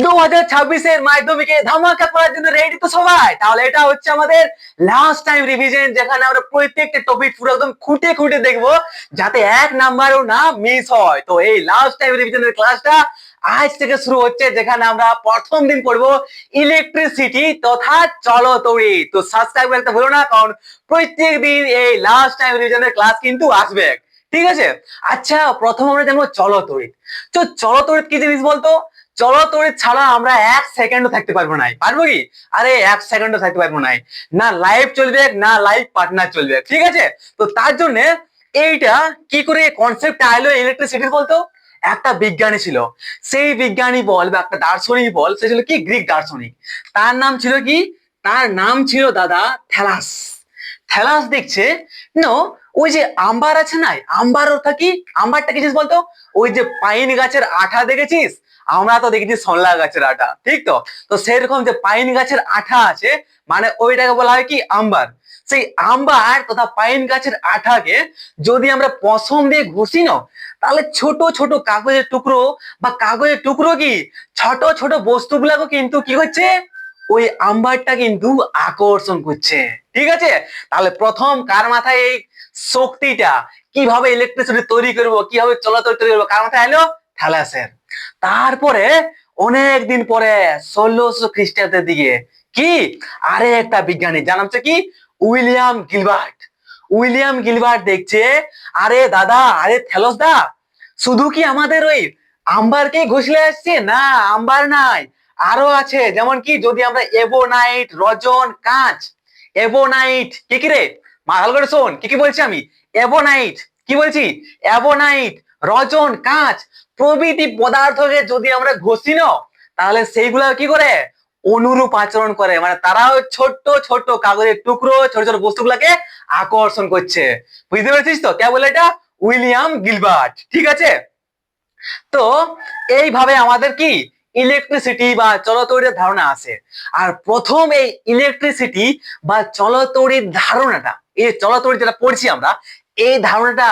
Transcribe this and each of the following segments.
2026-এর মাধ্যমিকে ধামাকা পড়ার জন্য রেডি তো সবাই? তাহলে এটা হচ্ছে আমাদের লাস্ট টাইম রিভিশন, যেখানে আমরা প্রত্যেকটা টপিক পুরো একদম খুঁটে খুঁটে দেখবো, যাতে এক নাম্বারও না মিস হয়। তো এই লাস্ট টাইম রিভিশনের ক্লাসটা আজ থেকে শুরু হচ্ছে, যেখানে আমরা প্রথম দিন পড়বো ইলেকট্রিসিটি তথা চলতড়িৎ। তো সাবস্ক্রাইব করতে ভুলো না, কারণ প্রত্যেক দিন এই লাস্ট টাইম রিভিশনের ক্লাস কিন্তু আসবে। ঠিক আছে? আচ্ছা, প্রথম আমরা জানবো চলতড়িৎ। তো চলতড়িৎ কি জিনিস বলতো? চলতড়িৎ ছাড়া আমরা এক সেকেন্ডও থাকতে পারবো না। পারবো কি? আরে এক সেকেন্ডও থাকতে পারবো না। না লাইভ চলবে, না লাইভ পার্টনার চলবে। ঠিক আছে? তো তার জন্য এইটা কি করে কনসেপ্ট আইলো ইলেকট্রিসিটির বলতো? একটা বিজ্ঞানী ছিল, সেই বিজ্ঞানী বল বা একটা দার্শনিক বল, সে ছিল কি গ্রিক দার্শনিক। তার নাম ছিল কি? তার নাম ছিল দাদা থ্যালাস। থ্যালাস দেখছে নো, ওই যে আম্বার আছে না, আম্বার ওটা কি? আম্বারটা কি জিনিস বলতো? ওই যে পাইন গাছের আঠা দেখেছিস? আমরা তো দেখেছি সনলা গাছের আঠা, ঠিক তো? তো সেরকম যে পাইন গাছের আঠা আছে, মানে ওইটাকে বলা হয় কি আম্বার। সেই আম্বার তথা পাইন গাছের আঠাকে যদি আমরা পশম দিয়ে ঘষি না, তাহলে ছোট ছোট কাগজের টুকরো বা কাগজের টুকরো কি ছোট ছোট বস্তুগুলাকে কিন্তু কি হচ্ছে, ওই আম্বারটা কিন্তু আকর্ষণ করছে। ঠিক আছে? তাহলে প্রথম কার মাথায় এই শক্তিটা, কিভাবে ইলেকট্রিসিটি তৈরি করবো, কিভাবে চলাচল তৈরি করবো, কার মাথায় এলো? থ্যালাসের। তারপরে অনেক দিন পরে 1600 খ্রিস্টাব্দের দিকে কি আরে একটা বিজ্ঞানী, যার নাম হচ্ছে কি উইলিয়াম গিলবার্ট। উইলিয়াম গিলবার্ট দেখছে, আরে দাদা, আরে থ্যালাস দা, শুধু কি আমাদের ওই আম্বারকে ঘষলে আসছে? না, আম্বার নাই, আরো আছে। যেমন কি, যদি আমরা এবোনাইট, রজন, কাঁচ, এবোনাইট কি কি রে, ভালো করে শোন কি কি বলছি আমি। এবোনাইট কি বলছি? এবোনাইট, রজন, কাঁচ প্রভৃতি পদার্থকে যদি আমরা ঘষি না, তাহলে সেইগুলা কি করে অনুরূপ আচরণ করে, মানে তারাও ছোট্ট ছোট্ট কাগজের টুকরো, ছোট ছোট বস্তুগুলাকে আকর্ষণ করছে। বুঝতে পেরেছিস তো? কে বলে এটা? William Gilbert. ঠিক আছে? তো এইভাবে আমাদের কি ইলেকট্রিসিটি বা চলতড়িৎ ধারণা আসে। আর প্রথম এই ইলেকট্রিসিটি বা চলতড়িৎ ধারণাটা, এই চলতড়িৎ যেটা পড়ছি আমরা, এই ধারণাটা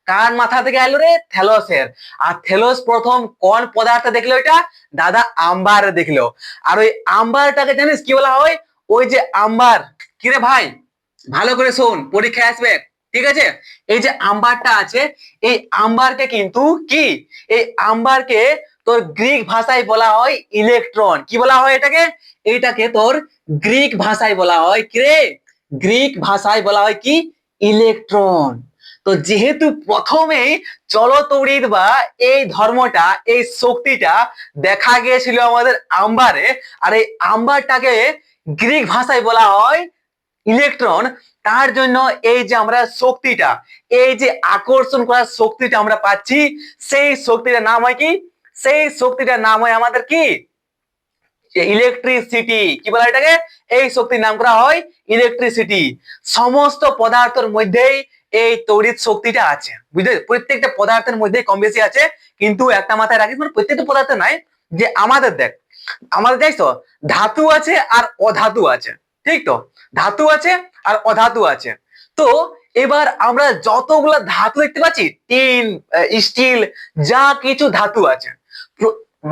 কার মাথা থেকে এলো রে? থ্যালাসের। আর থ্যালাস প্রথম কোন পদার্থ দেখলো? এটা দাদা আম্বার দেখলো। আর ওই আম্বারটাকে জানিস কি বলা হয়? ওই যে আম্বার, কিরে ভাই ভালো করে শোন, পরীক্ষায় আসবে। ঠিক আছে? এই যে আম্বারটা আছে, এই আম্বারকে কিন্তু কি, এই আম্বারকে তোর গ্রিক ভাষায় বলা হয় ইলেকট্রন। কি বলা হয় এটাকে? এইটাকে তোর গ্রিক ভাষায় বলা হয় কি রে? গ্রিক ভাষায় বলা হয় কি ইলেকট্রন। তো যেহেতু প্রথমেই চলতড়িৎ বা এই ধর্মটা, এই শক্তিটা দেখা গিয়েছিল আমাদের আম্বারে, আর এই আম্বারটাকে গ্রিক ভাষায় বলা হয় ইলেকট্রন, তার জন্য এই যে আমরা শক্তিটা, এই যে আকর্ষণ করার শক্তিটা আমরা পাচ্ছি, সেই শক্তিটার নাম হয় কি? সেই শক্তিটার নাম হয় আমাদের কি ইলেকট্রিসিটি। কি বলা এটাকে? এই শক্তির নাম করা হয় ইলেকট্রিসিটি। সমস্ত পদার্থের মধ্যেই এই তড়িৎ শক্তিটা আছে, বুঝলে? প্রত্যেকটা পদার্থের মধ্যে কম বেশি আছে, কিন্তু একটা মাথায় রাখিস, মানে প্রত্যেকটা পদার্থ নাই, যে আমাদের দেখ, আমাদের দেখছো ধাতু আছে আর অধাতু আছে, ঠিক তো? ধাতু আছে আর অধাতু আছে। তো এবার আমরা যতগুলা ধাতু দেখতে পাচ্ছি, টিন, স্টিল, যা কিছু ধাতু আছে,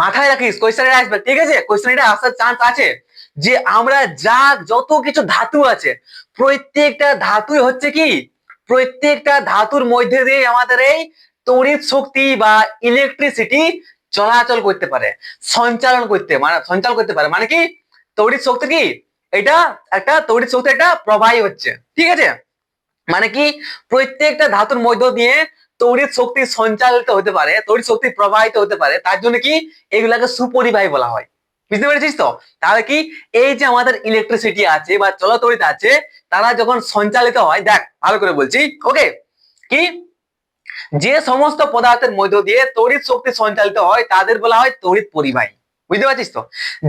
মাথায় রাখিস, কোয়েশ্চেন আসবে। ঠিক আছে? কোয়েশ্চেন এটা আসার চান্স আছে, যে আমরা যা যত কিছু ধাতু আছে, প্রত্যেকটা ধাতুই হচ্ছে কি, প্রত্যেকটা ধাতুর মধ্যে দিয়ে আমাদের এই তড়িৎ শক্তি বা ইলেকট্রিসিটি চলাচল করতে পারে, সঞ্চালন করতে, মানে সঞ্চালন করতে পারে, মানে কি তড়িৎ শক্তি কি, এটা একটা তড়িৎ শক্তি একটা প্রবাহী হচ্ছে। ঠিক আছে? মানে কি প্রত্যেকটা ধাতুর মধ্য দিয়ে তড়িৎ শক্তি সঞ্চালিত হতে পারে, তড়িৎ শক্তি প্রবাহিত হতে পারে, তার জন্য কি এগুলাকে সুপরিবাহী বলা হয়। বুঝতে পেরেছিস তো? তাহলে কি এই যে আমাদের ইলেকট্রিসিটি আছে বা চলতড়িৎ আছে, তারা যখন সঞ্চালিত হয়, দেখ ভালো করে বলছি, ওকে, কি যে সমস্ত পদার্থের মধ্য দিয়ে তড়িৎ শক্তি সঞ্চালিত হয়, তাদের বলা হয় তড়িৎ পরিবাহী। বুঝতে পারছিস তো?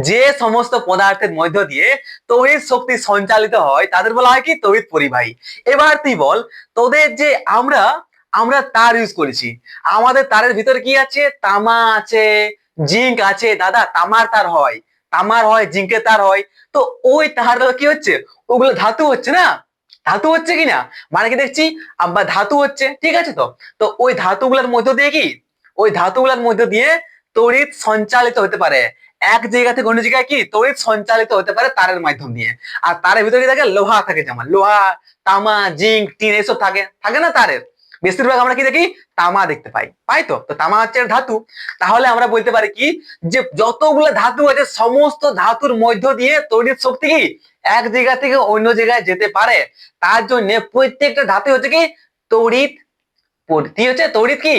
যে সমস্ত পদার্থের মধ্য দিয়ে তড়িৎ শক্তি সঞ্চালিত হয়, তাদের বলা হয় কি তড়িৎ পরিবাহী। এবার তুই বল, তোদের যে আমরা আমরা তার ইউজ করেছি, আমাদের তারের ভিতরে কি আছে? তামা আছে, জিঙ্ক আছে। দাদা তামার তার হয়, তামার হয়, জিঙ্কের তার হয়। তো ওই তারগুলো কি হচ্ছে? ওগুলো ধাতু হচ্ছে না? ধাতু হচ্ছে কিনা, মানে কি দেখছি আমরা ধাতু হচ্ছে। ঠিক আছে? তো তো ওই ধাতুগুলোর মধ্য দিয়ে কি, ওই ধাতুগুলোর মধ্য দিয়ে তড়িৎ সঞ্চালিত হতে পারে। এক জায়গা থেকে অন্য জায়গায় কি তড়িৎ সঞ্চালিত হতে পারে তারের মাধ্যম দিয়ে। আর তারের ভিতরে কি থাকে, লোহা থাকে, যেমন লোহা, তামা, জিঙ্ক, টিন এসব থাকে, থাকে না তারের। বেশিরভাগ আমরা কি দেখি, তামা দেখতে পাই, পাই তো। তো তামা হচ্ছে ধাতু। তাহলে আমরা বলতে পারি কি, যে যতগুলো ধাতু আছে সমস্ত ধাতুর মধ্য দিয়ে তড়িৎ শক্তি কি এক জায়গা থেকে অন্য জায়গায় যেতে পারে। তার জন্য প্রত্যেকটা ধাতু হচ্ছে কি তড়িৎ, কি হচ্ছে তড়িৎ, কি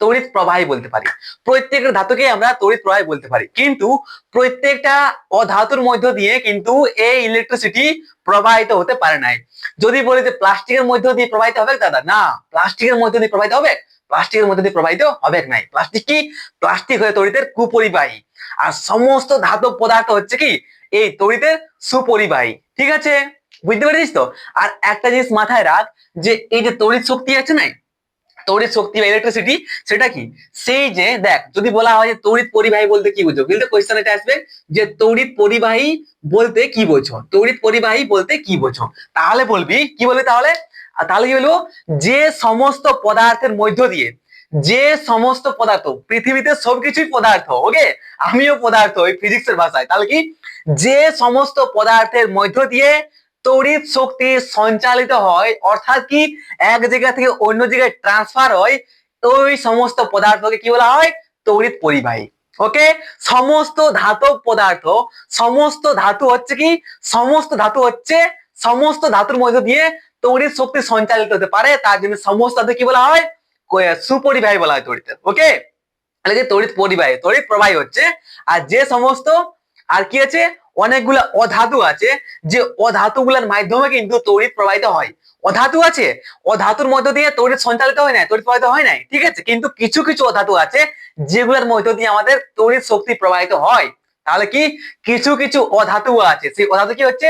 তড়িৎ প্রবাহী বলতে পারি। প্রত্যেকটা ধাতুকে আমরা তড়িৎ প্রবাহী বলতে পারি। কিন্তু প্রত্যেকটা অধাতুর মধ্য দিয়ে কিন্তু এই ইলেকট্রিসিটি প্রবাহিত হতে পারে নাই। যদি বলি যে প্লাস্টিকের মধ্য দিয়ে প্রবাহিত হবে, দাদা না, প্লাস্টিকের মধ্য দিয়ে প্রবাহিত হবে, প্লাস্টিকের মধ্য দিয়ে প্রবাহিত হবে নাই। প্লাস্টিক কি, প্লাস্টিক হয়ে তড়িতের কুপরিবাহী। আর সমস্ত ধাতব পদার্থ হচ্ছে কি এই তড়িতের সুপরিবাহী। ঠিক আছে, বুঝতে পেরেছিস তো? আর একটা জিনিস মাথায় রাখ, যে এই যে তড়িৎ শক্তি আছে না, তড়িৎ শক্তি বা ইলেকট্রিসিটি, সেটা কি, সেই যে দেখ, যদি বলা হয় যে তড়িৎ পরিবাহী বলতে কি বুঝো, কিন্তু কোয়েশ্চেন এটা আসবে যে তড়িৎ পরিবাহী বলতে কি বোঝো, তড়িৎ পরিবাহী বলতে কি বোঝো। তাহলে বলবি কি, বলবি তাহলে, তাহলে কি বলবো, যে সমস্ত পদার্থের মধ্য দিয়ে, যে সমস্ত পদার্থ, পৃথিবীতে সবকিছুই পদার্থ, ওকে, আমিও পদার্থ ওই ফিজিক্সের ভাষায়, তাহলে কি, যে সমস্ত পদার্থের মধ্য দিয়ে তড়িৎ শক্তি সঞ্চালিত হয়, অর্থাৎ কি এক জায়গা থেকে অন্য জায়গায় ট্রান্সফার হয়, ওই সমস্ত পদার্থকে কি বলা হয়, তড়িৎ পরিবাহী। ওকে, সমস্ত ধাতব পদার্থ, সমস্ত ধাতু হচ্ছে কি, সমস্ত ধাতু হচ্ছে, সমস্ত ধাতুর মধ্য দিয়ে তড়িৎ শক্তি সঞ্চালিত হতে পারে, তার জন্য সমস্ত ধাতু কি বলা হয়, সুপরিবাহী বলা হয় তড়িৎ। ওকে, তাহলে যে তড়িৎ পরিবাহী, তড়িৎ প্রবাহী হচ্ছে। আর যে সমস্ত, আর কি আছে, অনেকগুলা অধাতু আছে, যে অধাতুগুলোর মাধ্যমে কিন্তু তড়িৎ প্রবাহিত হয়। অধাতু আছে, অধাতুর মধ্য দিয়ে তড়িৎ সঞ্চালিত হয় না, তড়িৎ প্রবাহিত হয় নাই, ঠিক আছে। কিন্তু কিছু কিছু অধাতু আছে যেগুলোর মধ্য দিয়ে আমাদের তড়িৎ শক্তি প্রবাহিত হয়। তাহলে কি, কিছু কিছু অধাতু আছে, সেই অধাতু কি হচ্ছে,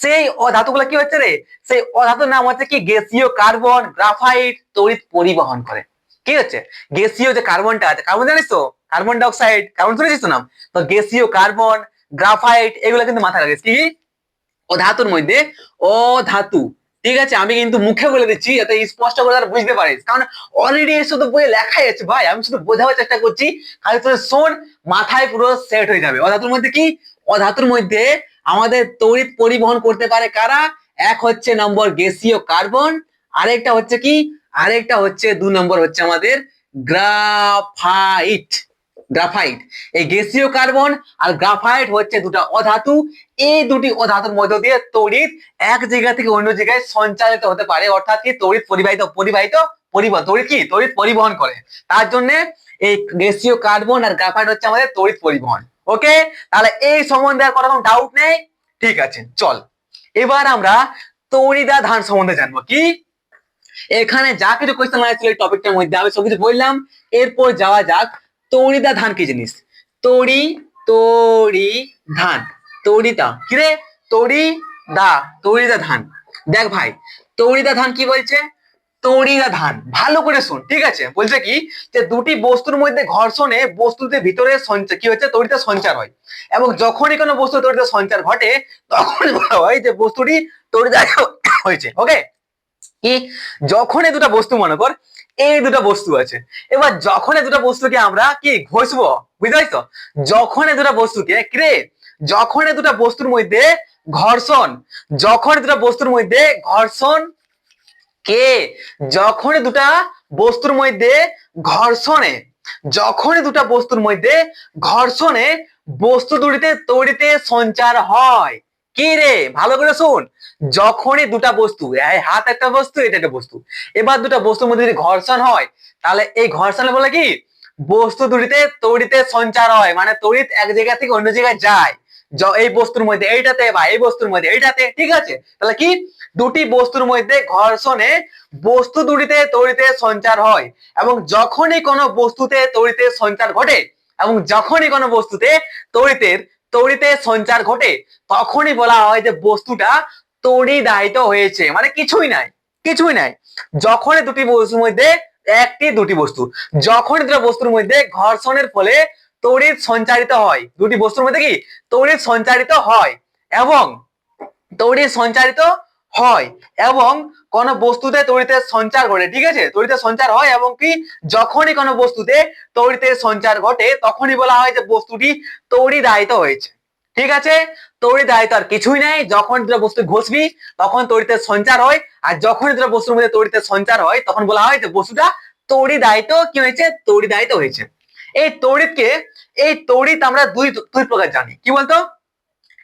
সেই অধাতুগুলো কি হচ্ছে রে, সেই অধাতুর নাম হচ্ছে কি গ্যাসীয় কার্বন, গ্রাফাইট, তড়িৎ পরিবহন করে। কি হচ্ছে, গ্যাসীয় যে কার্বনটা আছে, কার্বন জানিস তো, কার্বন ডাইঅক্সাইড, কার্বন শুনেছিস তো নাম, তো গ্যাসীয় কার্বন, গ্রাফাইট, এগুলো কিন্তু মাথায় রাখিস, কি অধাতুর মধ্যে অধাতু। ঠিক আছে, আমি কিন্তু মুখে বলে দিচ্ছি যাতে স্পষ্ট করে তারা বুঝতে পারিস, কারণ অলরেডি এর শুধু বইয়ে লেখাই আছে ভাই, আমি শুধু বোঝাবার চেষ্টা করছি, খালি তোর শোন, মাথায় পুরো সেট হয়ে যাবে। অধাতুর মধ্যে কি, অধাতুর মধ্যে আমাদের তড়িৎ পরিবহন করতে পারে কারা, এক হচ্ছে নম্বর গ্যাসীয় কার্বন, আরেকটা হচ্ছে কি, আরেকটা হচ্ছে 2 নম্বর হচ্ছে আমাদের গ্রাফাইট। গ্রাফাইট, এই গ্যাসীয় কার্বন আর গ্রাফাইট হচ্ছে দুটা অধাতু। এই দুটি অধাতুর মধ্য দিয়ে তড়িৎ এক জায়গা থেকে অন্য জায়গায় সঞ্চালিত হতে পারে, অর্থাৎ কি তড়িৎ পরিবাহিত, পরিবাহিত পরিবহন, তড়িৎ কি তড়িৎ পরিবহন করে। তার জন্য এই গ্যাসীয় কার্বন আর গ্রাফাইট হচ্ছে আমাদের তড়িৎ পরিবহন। ওকে, তাহলে এই সম্বন্ধে আর কোনো ডাউট নেই? ঠিক আছে, চল এবার আমরা তড়িদাধান সম্বন্ধে জানবো। কি, এখানে যা কিছু কোয়েশ্চেন আসছিল এই টপিকটার মধ্যে আমি সবকিছু বললাম। এরপর যাওয়া যাক তড়িদাধান কি জিনিস। তড়ি ধান, তড়িদা কি রে, তড়িদাধান। দেখ ভাই, তড়িদাধান কি বলছে, তড়িদাধান ভালো করে শুন, ঠিক আছে। বলছে কি, যে দুটি বস্তুর মধ্যে ঘর্ষণে বস্তুদের ভিতরে সঞ্চার কি হচ্ছে, তড়িতের সঞ্চার হয়, এবং যখনই কোনো বস্তু তড়িতের সঞ্চার ঘটে তখন বলা হয় যে বস্তুটি তড়িদাহত হয়েছে। ওকে, কি, যখন এই দুটা বস্তু, মনে কর এই দুটা বস্তু আছে, এবার যখন এই দুটা বস্তুকে আমরা কি ঘষবো, বুঝতে পারছো, যখন এই দুটা বস্তুকে কিরে, যখন এই দুটা বস্তুর মধ্যে ঘর্ষণ, যখন এই দুটা বস্তুর মধ্যে ঘর্ষণ, কে, যখন দুটা বস্তুর মধ্যে ঘর্ষণে, যখন দুটা বস্তুর মধ্যে ঘর্ষণে বস্তু দুটিতে তড়িতে সঞ্চার হয়। কি রে, ভালো করে শুন, যখনই দুটা বস্তু, হাত একটা বস্তু, এটা একটা বস্তু, এবার দুটা বস্তুর মধ্যে যদি ঘর্ষণ হয়, তাহলে এই ঘর্ষণে বলে কি বস্তু দুটিতে তড়িতে সঞ্চার হয়, মানে তড়িৎ এক জায়গা থেকে অন্য জায়গায় যায়, এই বস্তুর মধ্যে এইটাতে বা এই বস্তুর মধ্যে এইটাতে। ঠিক আছে, তাহলে কি, দুটি বস্তুর মধ্যে ঘর্ষণে বস্তু দুটিতে তড়িতে সঞ্চার হয়, এবং যখনই কোনো বস্তুতে তড়িতে সঞ্চার ঘটে, এবং যখনই কোনো বস্তুতে তড়িতে সঞ্চার ঘটে, তখনই বলা হয় যে বস্তুটা তড়িদাহিত হয়েছে, মানে কিছুই নাই, কিছুই নাই। যখনই দুটি বস্তুর মধ্যে, একটি দুটি বস্তু, যখন দুটো বস্তুর মধ্যে ঘর্ষণের ফলে তড়িৎ সঞ্চারিত হয়, দুটি বস্তুর মধ্যে কি তড়িৎ সঞ্চারিত হয়, এবং তড়িৎ সঞ্চারিত হয় এবং কোন বস্তুতে তড়িতের সঞ্চার ঘটে, ঠিক আছে, তড়িতের সঞ্চার হয় এবং কি যখনই কোনো বস্তুতে তড়িতের সঞ্চার ঘটে তখনই বলা হয় যে বস্তুটি তড়িদায়িত হয়েছে, ঠিক আছে। তড়িদায়িত আর কিছুই নাই, যখন দুটো বস্তু ঘষবি তখন তড়িতের সঞ্চার হয়, আর যখন দুটো বস্তুর মধ্যে তড়িতের সঞ্চার হয় তখন বলা হয় যে বস্তুটা তড়িদায়িত কি হয়েছে, তড়িদায়িত হয়েছে। এই তড়িৎ আমরা দুই প্রকার জানি, কি বলতো?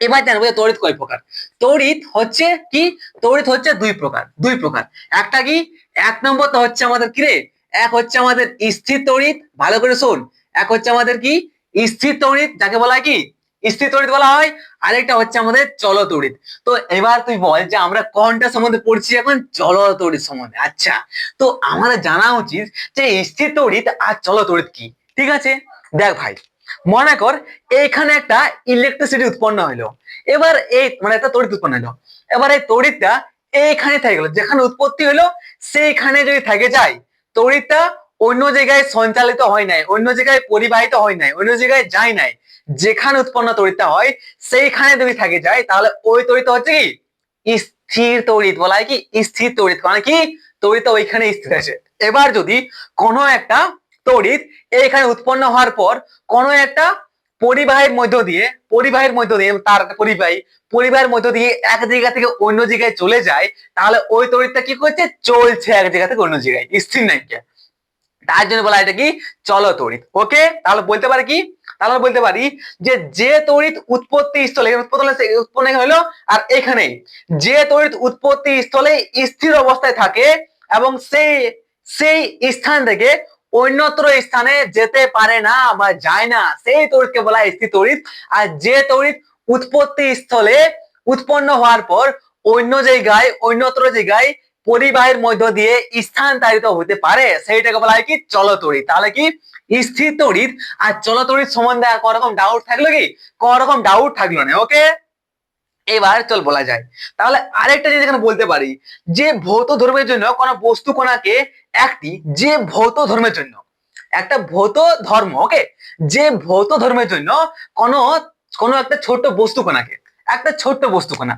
এবার জানবো যে তড়িৎ কয় প্রকার। তড়িৎ হচ্ছে কি, তড়িৎ হচ্ছে দুই প্রকার। একটা কি, এক নম্বর তো হচ্ছে আমাদের কি রে, এক হচ্ছে আমাদের স্থির তড়িৎ, ভালো করে শোন, এক হচ্ছে আমাদের কি স্থির তড়িৎ, যাকে বলা হয় কি স্থির তড়িৎ বলা হয়। আরেকটা হচ্ছে আমাদের চল তড়িৎ। তো এবার তুই বল যে আমরা কোনটা সম্বন্ধে পড়ছি এখন, চল তড়িৎ সম্বন্ধে। আচ্ছা, তো আমাদের জানা উচিত যে স্থির তড়িৎ আর চল তড়িৎ কি, ঠিক আছে। দেখ ভাই, মনে কর এইখানে একটা ইলেকট্রিসিটি উৎপন্ন হলো, এবার এই মানে একটা তড়িৎ উৎপন্ন হলো, এবার এই তড়িৎটা এইখানে থেকে গেল, যেখানে উৎপত্তি হলো সেইখানে যদি থেকে যায়, তড়িৎটা অন্য জায়গায় সঞ্চালিত হয় নাই, অন্য জায়গায় পরিবাহিত হয় নাই, অন্য জায়গায় যায় নাই, যেখানে উৎপন্ন তড়িৎটা হয় সেইখানে যদি থেকে যায় তাহলে ওই তড়িৎ হচ্ছে কি স্থির তড়িৎ, বলা হয় কি স্থির তড়িৎ, মানে কি তড়িৎ ওইখানে স্থির আছে। এবার যদি কোনো একটা তড়িৎ এইখানে উৎপন্ন হওয়ার পর কোনো একটা পরিবাহের মধ্য দিয়ে তার পরিবাহের মধ্য দিয়ে এক জায়গা থেকে অন্য জায়গায় চলে যায়, তাহলে ওই তড়িৎটা কি করছে, চলছে এক জায়গা থেকে অন্য জায়গায়, স্থির নাই। তার জন্য বলা এটা কি চল তড়িৎ। ওকে, তাহলে বলতে পারি কি, তাহলে বলতে পারি যে তড়িৎ উৎপত্তি স্থলে উৎপন্ন হলো, আর এখানে যে তড়িৎ উৎপত্তি স্থলে স্থির অবস্থায় থাকে এবং সেই স্থান থেকে অন্যত্র স্থানে যেতে পারে না বা যায় না, সেই তড়িৎকে বলা হয় স্থির তড়িৎ। আর যে তড়িৎ উৎপত্তি স্থলে উৎপন্ন হওয়ার পর অন্যত্র জায়গায় পরিবাহের মধ্য দিয়ে স্থানান্তরিত হতে পারে সেইটাকে বলা হয় কি চল তড়িৎ। তাহলে কি স্থির তড়িৎ আর চল তড়িৎ সম্বন্ধে আর কোন রকম ডাউট থাকলো কি, কোন রকম ডাউট থাকলো না। ওকে, এবার চল বলা যায়। তাহলে আরেকটা জিনিস এখানে বলতে পারি যে ভৌত ধর্মের জন্য কোন বস্তু কণাকে একটি, যে ভৌত ধর্মের জন্য একটা ভৌত ধর্ম, ওকে, যে ভৌত ধর্মের জন্য কোন একটা ছোট্ট বস্তু কণাকে, একটা ছোট্ট বস্তু কণা,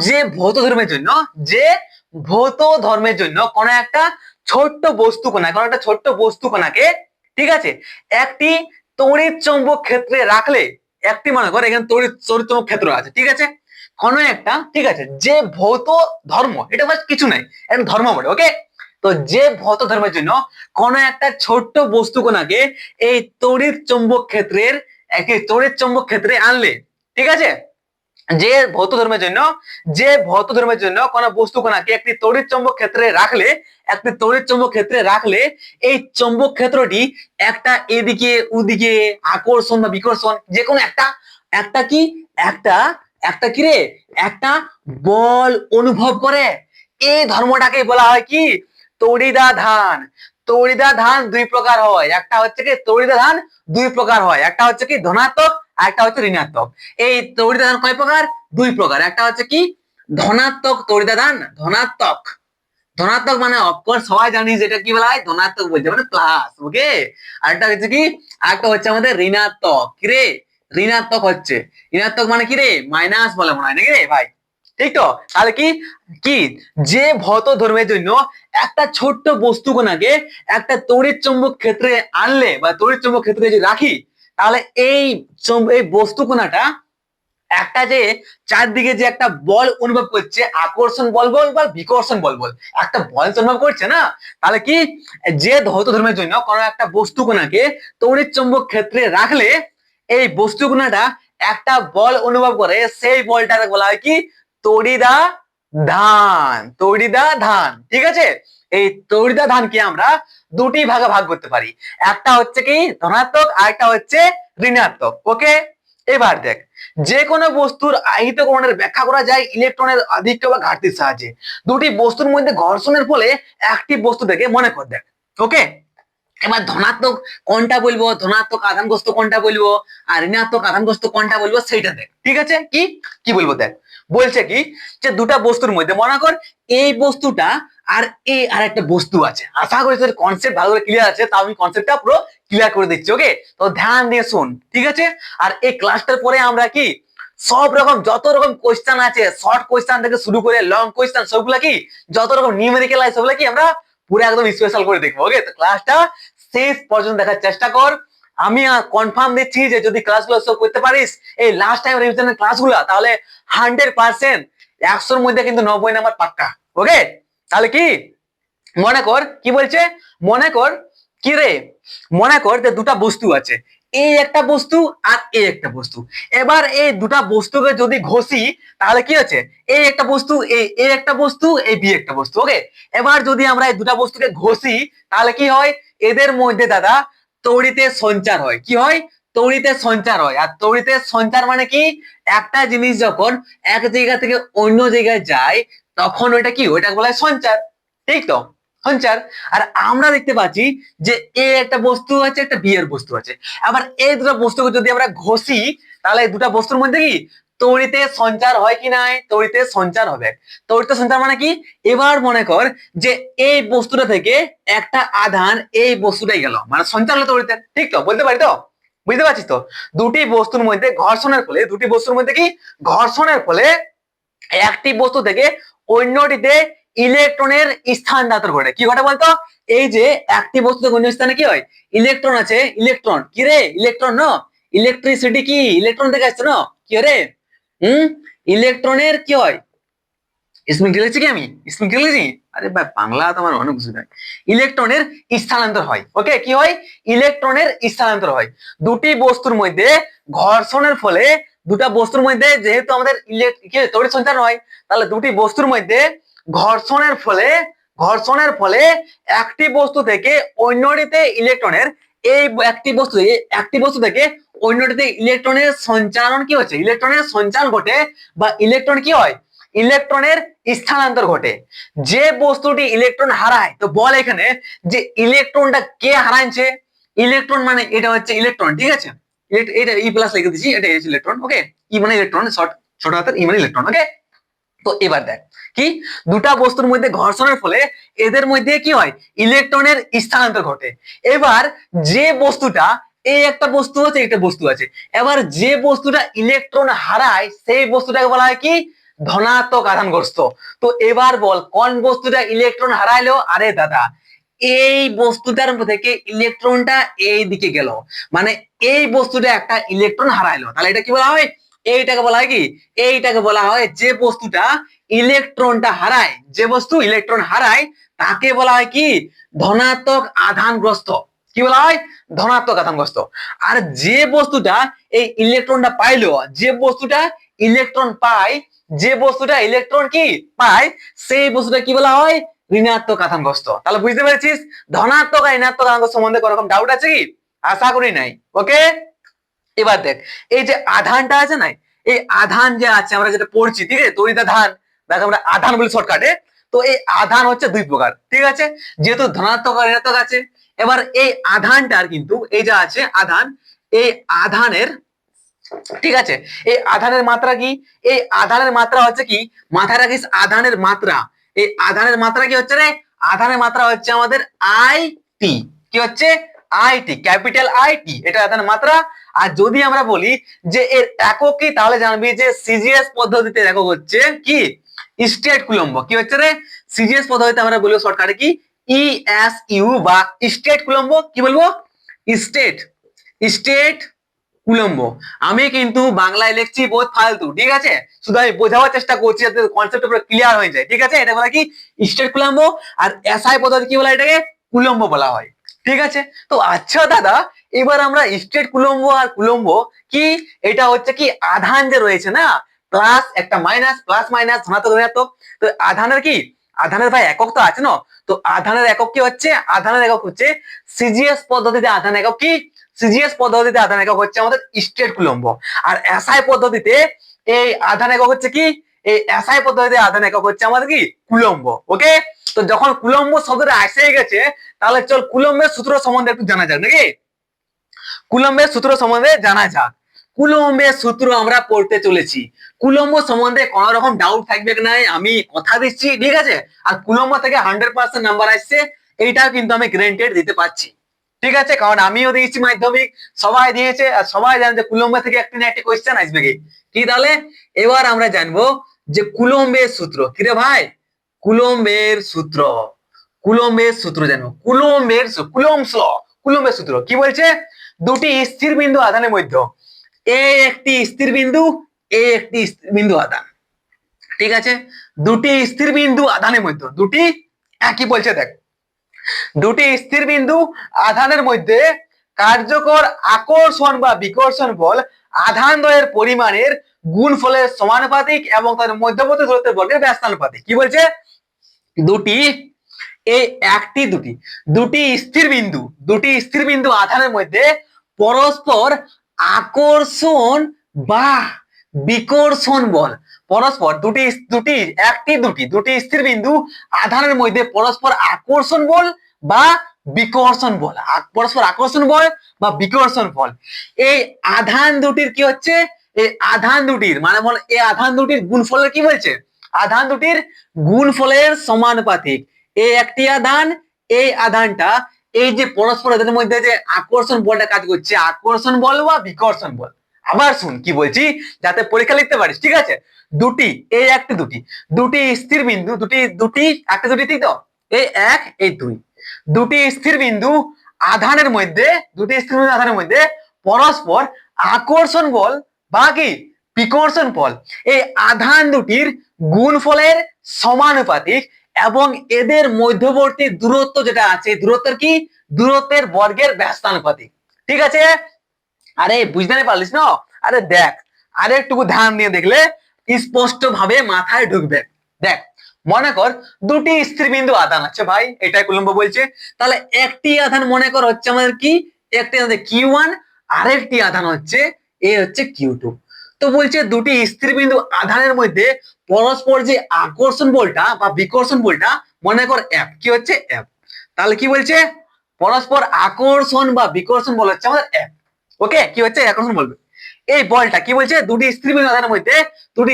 যে ভৌত ধর্মের জন্য, যে ভৌত ধর্মের জন্য কোন একটা ছোট্ট বস্তু কণা, কোন একটা ছোট্ট বস্তু কণাকে, ঠিক আছে, একটি তড়িৎ চৌম্বক ক্ষেত্রে রাখলে, একটি মনে কর এখানে তড়িৎ চৌম্বক ক্ষেত্র আছে, ঠিক আছে, কোন একটা, ঠিক আছে, যে ভৌত ধর্ম, এটা বাস কিছু নাই, একটা ধর্ম বলে। ওকে, তো যে ভৌত ধর্মের জন্য কোন একটা ছোট্ট বস্তু কণাকে এই তড়িৎ চৌম্বক ক্ষেত্রে আনলে, ঠিক আছে, যে ভৌত ধর্মের জন্য কোন বস্তু কণাকে একটি তড়িৎ চৌম্বক ক্ষেত্রে রাখলে এই চৌম্বক ক্ষেত্রটি একটা এদিকে ওদিকে আকর্ষণ বা বিকর্ষণ যে কোনো একটা কি একটা কি রে, একটা বল অনুভব করে। এই ধর্মটাকে বলা হয় কি তড়িদাধান। তড়িদাধান দুই প্রকার হয়, একটা হচ্ছে কি তড়িদাধান দুই প্রকার হয়, একটা হচ্ছে কি ধনাত্মক আর একটা হচ্ছে ঋণাত্মক। এই তড়িদাধান কয় প্রকার, দুই প্রকার। একটা হচ্ছে কি ধনাত্মক তড়িদাধান, ধনাত্মক ধনাত্মক মানে অফকোর্স সবাই জানি যেটা কি বলা হয়, ধনাত্মক বলতে মানে প্লাস। ওকে, আরেকটা হচ্ছে কি, আরেকটা হচ্ছে আমাদের ঋণাত্মক। কি রে, ঋণাত্মক মানে কি রে, মাইনাস বলে মনে হয় নাকি রে ভাই, ঠিক তো? তাহলে কি কি যে ভৌত ধর্মের জন্য একটা ছোট্ট বস্তু কণাকে একটা তড়িৎ চৌম্বক ক্ষেত্রে আনলে বা তড়িৎ চৌম্বক ক্ষেত্রে যদি রাখি, তাহলে এই বস্তু কণাটা একটা যে চারদিকে যে একটা বল অনুভব করছে, আকর্ষণ বল বল বা বিকর্ষণ বল বল, একটা বল অনুভব করছে না, তাহলে কি যে ভৌত ধর্মের জন্য কোনো একটা বস্তু কণাকে তড়িৎ চৌম্বক ক্ষেত্রে রাখলে এই বস্তু কণাটা একটা বল অনুভব করে, সেই বলটাকে বলা হয় কি তড়িদাধান। ঠিক আছে, এই তড়িদাধানকে আমরা দুটি ভাগে ভাগ করতে পারি, একটা হচ্ছে কি ধনাত্মক আর একটা হচ্ছে ঋণাত্মক। ওকে, এবার দেখ, যে কোনো বস্তুর আহিতকরণের ব্যাখ্যা করা যায় ইলেকট্রনের আধিক্য বা ঘাটতির সাহায্যে। দুটি বস্তুর মধ্যে ঘর্ষণের ফলে একটি বস্তু থেকে মনে কর দেখ। ওকে, এবার ধনাত্মক কোনটা বলবো, ধনাত্মক আধানগ্রস্ত কোনটা বলবো, আর ঋণাত্মক আধানগ্রস্ত কোনটা বলবো সেইটা দেখ। ঠিক আছে, কি কি বলবো দেখ, বলছে কি যে দুটা বস্তুর মধ্যে মনে কর এই বস্তুটা আর এই আর একটা বস্তু আছে। আশা করি তোর কনসেপ্ট ভালো করে ক্লিয়ার আছে, তাও আমি কনসেপ্টটা পুরো ক্লিয়ার করে দিচ্ছি। ওকে, তো ধ্যান দিয়ে শোন, ঠিক আছে। আর এই ক্লাসটার পরে আমরা কি সব রকম যত রকম কোয়েশ্চেন আছে, শর্ট কোয়েশ্চেন থেকে শুরু করে লং কোয়েশ্চেন, সবগুলা কি যত রকম নিউমেরিক্যাল আছে সবগুলা কি আমরা পুরো একদম স্পেশাল করে দেখবো। ওকে, তো ক্লাসটা শেষ পর্যন্ত দেখার চেষ্টা কর। আমি কনফার্ম দিচ্ছি যে যদি ক্লাসগুলো সব করতে পারিস এই লাস্ট টাইম রিভিশনের ক্লাসগুলো, তাহলে 100% 100-র মধ্যে কিন্তু 90 নাম্বার পাক্কা। ওকে, তাহলে কি মনে কর, কি বলছে, মনে কর কি রে, মনে কর যে দুটা বস্তু আছে, এই একটা বস্তু আর এই একটা বস্তু। এবার এই দুটা বস্তুকে যদি ঘষি তাহলে কি হচ্ছে, এই একটা বস্তু, এই একটা বস্তু, এই বি একটা বস্তু। ওকে, এবার যদি আমরা এই দুটা বস্তুকে ঘষি তাহলে কি হয়, এদের মধ্যে দাদা তড়িতের সঞ্চার হয়। কি হয়, তড়িতের সঞ্চার হয়। আর তড়িতের সঞ্চার মানে কি, একটা জিনিস যখন এক জায়গা থেকে অন্য জায়গায় যায় তখন ওইটা কি, ওইটা বলা হয় সঞ্চার। ঠিক তো, সঞ্চার। আর আমরা দেখতে পাচ্ছি যে এ একটা বস্তু আছে, একটা বি এর বস্তু আছে। আবার এই দুটো বস্তুকে যদি আমরা ঘষি তাহলে এই দুটা বস্তুর মধ্যে কি তড়িতের সঞ্চার হয় কি নাই, তড়িতের সঞ্চার হবে। তড়িতের সঞ্চার মানে কি, এবার মনে কর যে এই বস্তুটা থেকে একটা আধান এই বস্তুটাই গেল, মানে সঞ্চার হলো তড়িতের। ঠিক তো, বলতে পারি তো, বুঝতে পারছিস তো? দুটি বস্তুর মধ্যে ঘর্ষণের ফলে, দুটি বস্তুর মধ্যে কি ঘর্ষণের ফলে একটি বস্তু থেকে অন্যটিতে ইলেকট্রনের স্থানান্তর ঘটে। কি ঘটে বলতো, এই যে একটি বস্তু থেকে অন্য স্থানে কি হয়, ইলেকট্রন আছে, ইলেকট্রন কি রে, ইলেকট্রন ন, ইলেকট্রিসিটি কি ইলেকট্রন থেকে আসছে না, কি রে, ইলেকট্রনের কি হয়, স্প্রিং লিখেছি কি আমি, স্প্রিং লিখেছি, আরে ভাই বাংলা তো আমার অনেক বুঝতে হয়। ইলেকট্রনের স্থানান্তর হয়। ওকে, কি হয়, ইলেকট্রনের স্থানান্তর হয় দুটি বস্তুর মধ্যে ঘর্ষণের ফলে। দুটা বস্তুর মধ্যে যেহেতু আমাদের তড়িৎ সঞ্চার হয়, তাহলে দুটি বস্তুর মধ্যে ঘর্ষণের ফলে, ঘর্ষণের ফলে একটি বস্তু থেকে অন্যটিতে ইলেকট্রনের, এই একটি বস্তু থেকে অন্যটিতে ইলেকট্রনের সঞ্চারণ কি হচ্ছে, ইলেকট্রনের সঞ্চারণ ঘটে, বা ইলেকট্রন কি হয়, ইলেকট্রনের স্থানান্তর ঘটে। যে বস্তুটি ইলেকট্রন হারায়, তো বল এখানে যে ইলেকট্রনটা কে হারাচ্ছে, ইলেকট্রন মানে এটা হচ্ছে ইলেকট্রন। ঠিক আছে, এটা ই প্লাস লিখে দিচ্ছি, এটা ইলেকট্রন। ওকে, ই মানে ইলেকট্রন, ছোট হাতের ই মানে ইলেকট্রন। ওকে, তো এবার দেখ কি, দুটা বস্তুর মধ্যে ঘর্ষণের ফলে এদের মধ্যে কি হয়, ইলেকট্রনের স্থানান্তর ঘটে। এবার যে বস্তুটা, এই একটা বস্তু আছে, একটা বস্তু আছে, এবার যে বস্তুটা ইলেকট্রন হারায় সেই বস্তুটাকে বলা হয় কি, ধনাত্মক আধানগ্রস্ত। তো এবার বল কোন বস্তুটা ইলেকট্রন হারাইলো, আরে দাদা এই বস্তুটার থেকে ইলেকট্রনটা এই দিকে গেল, মানে এই বস্তুটা একটা ইলেকট্রন হারাইলো, তাহলে এটা কি বলা হয়, এইটাকে বলা হয় কি, এইটাকে বলা হয় যে বস্তুটা ইলেকট্রনটা হারায়, যে বস্তু ইলেকট্রন হারায় তাকে বলা হয় কি, ধনাত্মক আধানগ্রস্ত। কি বলা হয়, ধনাত্মক আধানগ্রস্ত। আর যে বস্তুটা এই ইলেকট্রনটা পাইলো, যে বস্তুটা ইলেকট্রন পায়, যে বস্তুটা ইলেকট্রন কি পায়, সেই বস্তুটা কি বলা হয়, ঋণাত্মক আধানগ্রস্ত। তাহলে বুঝতে পেরেছিস, ধনাত্মক আর ঋণাত্মক আধানগ্রস্ত সম্বন্ধে কোনো রকম ডাউট আছে কি, আশা করি নাই। ওকে, এবার দেখ এই যে আধানটা আছে না, এই আধান যে আছে আমরা যেটা পড়ছি, ঠিক আছে, তড়িৎ আধান, দেখ আমরা আধান বলি শর্টকাটে। তো এই আধান হচ্ছে দুই প্রকার। ঠিক আছে, যেহেতু ধনাত্মক আর ঋণাত্মক আছে, এবার এই আধানটার কিন্তু এই যে আছে আধান, এই আধানের, ঠিক আছে, এই আধানের মাত্রা কি, এই আধানের মাত্রা হচ্ছে কি, মাথায় রাখিস আধানের মাত্রা, এই আধানের মাত্রা কি হচ্ছে রে, আধানের মাত্রা হচ্ছে আমাদের আই টি। কি হচ্ছে, I T, capital I T, এটা আধানের মাত্রা। আর যদি আমরা বলি যে এর একক কি, তাহলে জানবি যে সিজিএস পদ্ধতিতে একক হচ্ছে কি, স্টেট কুলম্ব। কি হচ্ছে রে, সিজিএস পদ্ধতিতে আমরা বলবো শর্টকাটে কি, ইএসইউ বা স্টেট কুলম্ব। কি বলবো, স্টেট, স্টেট কুলম্ব। আমি কিন্তু বাংলায় লিখছি বহুত ফালতু, ঠিক আছে, শুধু আমি বোঝাবার চেষ্টা করছি যাতে কনসেপ্ট পুরো ক্লিয়ার হয়ে যায়। ঠিক আছে, এটা বলা কি, স্টেট কুলম্ব। আর এসআই পদ্ধতি কি বলা, এটাকে কুলম্ব বলা হয়। ঠিক আছে, তো আচ্ছা দাদা, এবার আমরা স্টেট কুলম্ব আর কুলম্ব কি, এটা হচ্ছে কি আধান যে রয়েছে না, প্লাস একটা মাইনাস, প্লাস মাইনাস, ধনাত্মক ঋণাত্মক। তো আধানের কি, আধানের ভাই একক তো আছে না, তো আধানের একক কি হচ্ছে, আধানের একক হচ্ছে সিজিএস পদ্ধতিতে আধান একক কি, সিজিএস পদ্ধতিতে আধান একক হচ্ছে আমাদের স্টেট কুলম্ব। আর এসআই পদ্ধতিতে এই আধান একক হচ্ছে কি, এই এসআই পদ্ধতিতে আধান একক হচ্ছে আমাদের কি, কুলম্ব। ওকে, তো যখন কুলম্ব শব্দটা এসে গেছে, তাহলে চল কুলম্বের সূত্র সম্বন্ধে একটু জানা যাক নাকি, কুলম্বের সূত্র সম্বন্ধে জানা যাক। কুলম্বের সূত্র আমরা পড়তে চলেছি। কুলম্ব সম্বন্ধে কোন রকম ডাউট থাকবে না, আমি কথা দিচ্ছি। ঠিক আছে, আর কুলম্ব থেকে 100% নাম্বার আসছে, এইটা কিন্তু আমি গ্যারান্টেড দিতে পারছি। ঠিক আছে, কারণ আমিও দিয়েছি মাধ্যমিক, সবাই দিয়েছে, আর সবাই জানে যে কুলম্ব থেকে একটি না একটি কোয়েশ্চেন আসবে কি। কি তাহলে এবার আমরা জানবো যে কুলম্বের সূত্র কি রে ভাই, কুলম্বের সূত্র, কুলম্বের সূত্র জানবো, কুলম্বের সূত্র কি বলছে, দুটি স্থির বিন্দু আধানের মধ্যে, এ একটি স্থির বিন্দু, এ একটি স্থির বিন্দু আধান, ঠিক আছে, দুটি স্থির বিন্দু আধানের মধ্যে, দুটি একই বলছে দেখ, দুটি স্থির বিন্দু আধানের মধ্যে কার্যকর আকর্ষণ বা বিকর্ষণ বল আধান দ্বয়ের পরিমাণের গুণফলের সমানুপাতিক এবং তার মধ্যবর্তী দূরত্বের বর্গের ব্যস্তানুপাতিক। কি বলছে, দুটি এই একটি দুটি দুটি স্থির বিন্দু আধানের মধ্যে পরস্পর আকর্ষণ বা বিকর্ষণ বল, পরস্পর দুটি দুটি একটি দুটি স্থির বিন্দু আধানের মধ্যে পরস্পর আকর্ষণ বল বা বিকর্ষণ বল, পরস্পর আকর্ষণ বল বা বিকর্ষণ বল, এই আধান দুটির কি হচ্ছে, এই আধান দুটির মানে বল এই আধান দুটির গুণফলের কি বলছে, আধান দুটির গুণফলের সমানুপাতিক। এই একটি আধান, এই আধানটা, এই যে পরস্পর এদের মধ্যে যে আকর্ষণ বলটা কাজ করছে, আকর্ষণ বল বা বিকর্ষণ বল। আবার শুন কি বলছি যাতে পরীক্ষা লিখতে পারিস, ঠিক আছে, দুটি এই একটি দুটি স্থির বিন্দু, দুটি একটা দুটি ঠিক তো, এই এক এই দুই, দুটি স্থির বিন্দু আধানের মধ্যে, দুটি স্থির বিন্দু আধানের মধ্যে পরস্পর আকর্ষণ বল বা কি বিকর্ষণ বল, এই আধান দুটির গুণফলের সমানুপাতিক এবং এদের মধ্যবর্তী দূরত্ব যেটা আছে, দূরত্বের কি, দূরত্বের বর্গের ব্যস্তানুপাতিক। ঠিক আছে, আরে বুঝতে পারলিস না, আরে দেখ আরে একটু ধ্যান দিয়ে দেখলে স্পষ্ট ভাবে মাথায় ঢুকবে। দেখ মনে কর দুটি স্থির বিন্দু আধান আছে ভাই, এটাই কুলম্ব বলছে, তাহলে একটি আধান মনে কর হচ্ছে আমাদের কি, একটি আধান Q1, আরেকটি আধান হচ্ছে এ হচ্ছে Q2। তো বলছে দুটি স্থির বিন্দু আধানের মধ্যে পরস্পর যে আকর্ষণ বলটা বা বিকর্ষণ বলটা মনে কর F, কি হচ্ছে F, তাহলে কি বলছে পরস্পর আকর্ষণ বা বিকর্ষণ বল হচ্ছে আমাদের F। ওকে, কি হচ্ছে আকর্ষণ বলবে, এই বলটা কি বলছে দুটি স্থির বিন্দু আধানের মধ্যে, দুটি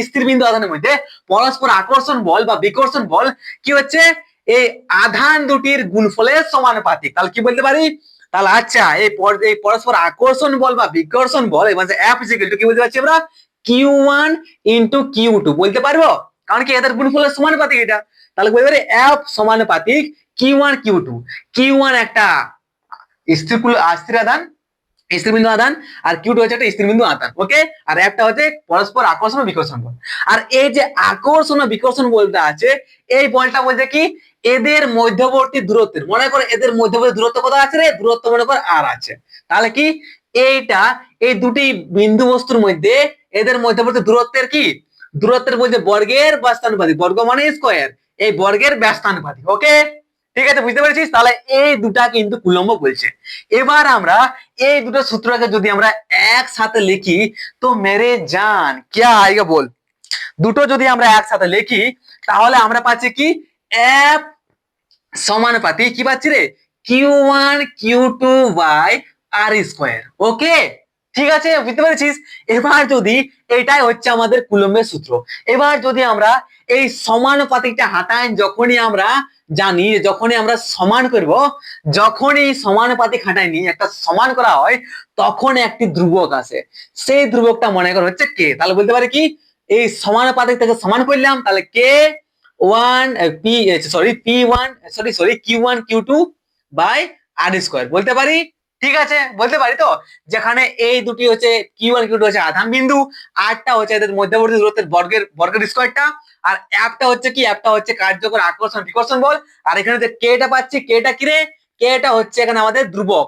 স্থির বিন্দু আধানের মধ্যে পরস্পর আকর্ষণ বল বা বিকর্ষণ বল কি হচ্ছে, এই আধান দুটির গুণফলের সমানুপাতিক। তাহলে কি বলতে পারি, তাহলে আচ্ছা এই পরস্পর আকর্ষণ বল বা বিকর্ষণ বল মানে F কি বলতে পারছি আমরা, Q1 into Q2 বলতে পারবো, কারণ কি এদের গুণফলের সমানুপাতিক এটা। তাহলে বলতে পারি F সমানুপাতিক Q1 Q2, Q1 একটা স্থির আধান, স্থিরবিন্দু আধান, আর Q2 হচ্ছে একটা স্থিরবিন্দু আধান। ওকে, আর একটা হচ্ছে পরস্পর আকর্ষণ ও বিকর্ষণ বল। আর এই যে আকর্ষণ ও বিকর্ষণ বলটা আছে, এই বলটা বলতে কি এদের মধ্যবর্তী দূরত্বের, মনে করো এদের মধ্যবর্তী দূরত্ব কত আছে রে, দূরত্ব মনে কর আর আছে, তাহলে কি এইটা এই দুটি বিন্দু বস্তুর মধ্যে এদের মধ্যবর্তী দূরত্বের কি, দূরত্বের বলতে বর্গের ব্যস্তানুপাতিক, বর্গ মানে স্কয়ার, এই বর্গের ব্যস্তানুপাতিক। ওকে, ঠিক আছে, বুঝতে পেরেছিস, তাহলে এই দুটা কিন্তু কুলম্ব বলছে। এবার আমরা এই দুটো সূত্রকে যদি আমরা একসাথে লিখি তো মেরে জান क्या आएगा বল, দুটো যদি আমরা একসাথে লিখি তাহলে আমরা পাচ্ছি কি F সমানুপাতিক কি পাচ্ছি রে, Q1 Q2 by R square. ওকে, ঠিক আছে, বুঝতে পেরেছিস। এবার যদি এটাই হচ্ছে আমাদের কুলম্বের সূত্র, এবার যদি আমরা এই সমানুপাতিকটা হাঁটাই, যখনই আমরা জানি যখনই আমরা সমান করব, যখনই সমানুপাতিক হাঁটাইনি একটা সমান করা হয় তখন একটি ধ্রুবক আসে, সেই ধ্রুবকটা মনে করা হচ্ছে কে। তাহলে বলতে পারি কি এই সমানুপাতিক থেকে সমান করলাম, তাহলে K one Q1 Q2 by R square বলতে পারি। ঠিক আছে, বলতে পারি তো, যেখানে এই দুটি হচ্ছে Q1 Q2 হচ্ছে আধান বিন্দু, আরটা হচ্ছে এদের মধ্যবর্তী দূরত্বের বর্গের স্কয়ারটা, আর অ্যাপটা হচ্ছে কি, অ্যাপটা হচ্ছে কার্যকর আকর্ষণ বিকর্ষণ বল, আর এখানে যে কেটা পাচ্ছি, কেটা কি রে, কেটা হচ্ছে এখানে আমাদের ধ্রুবক।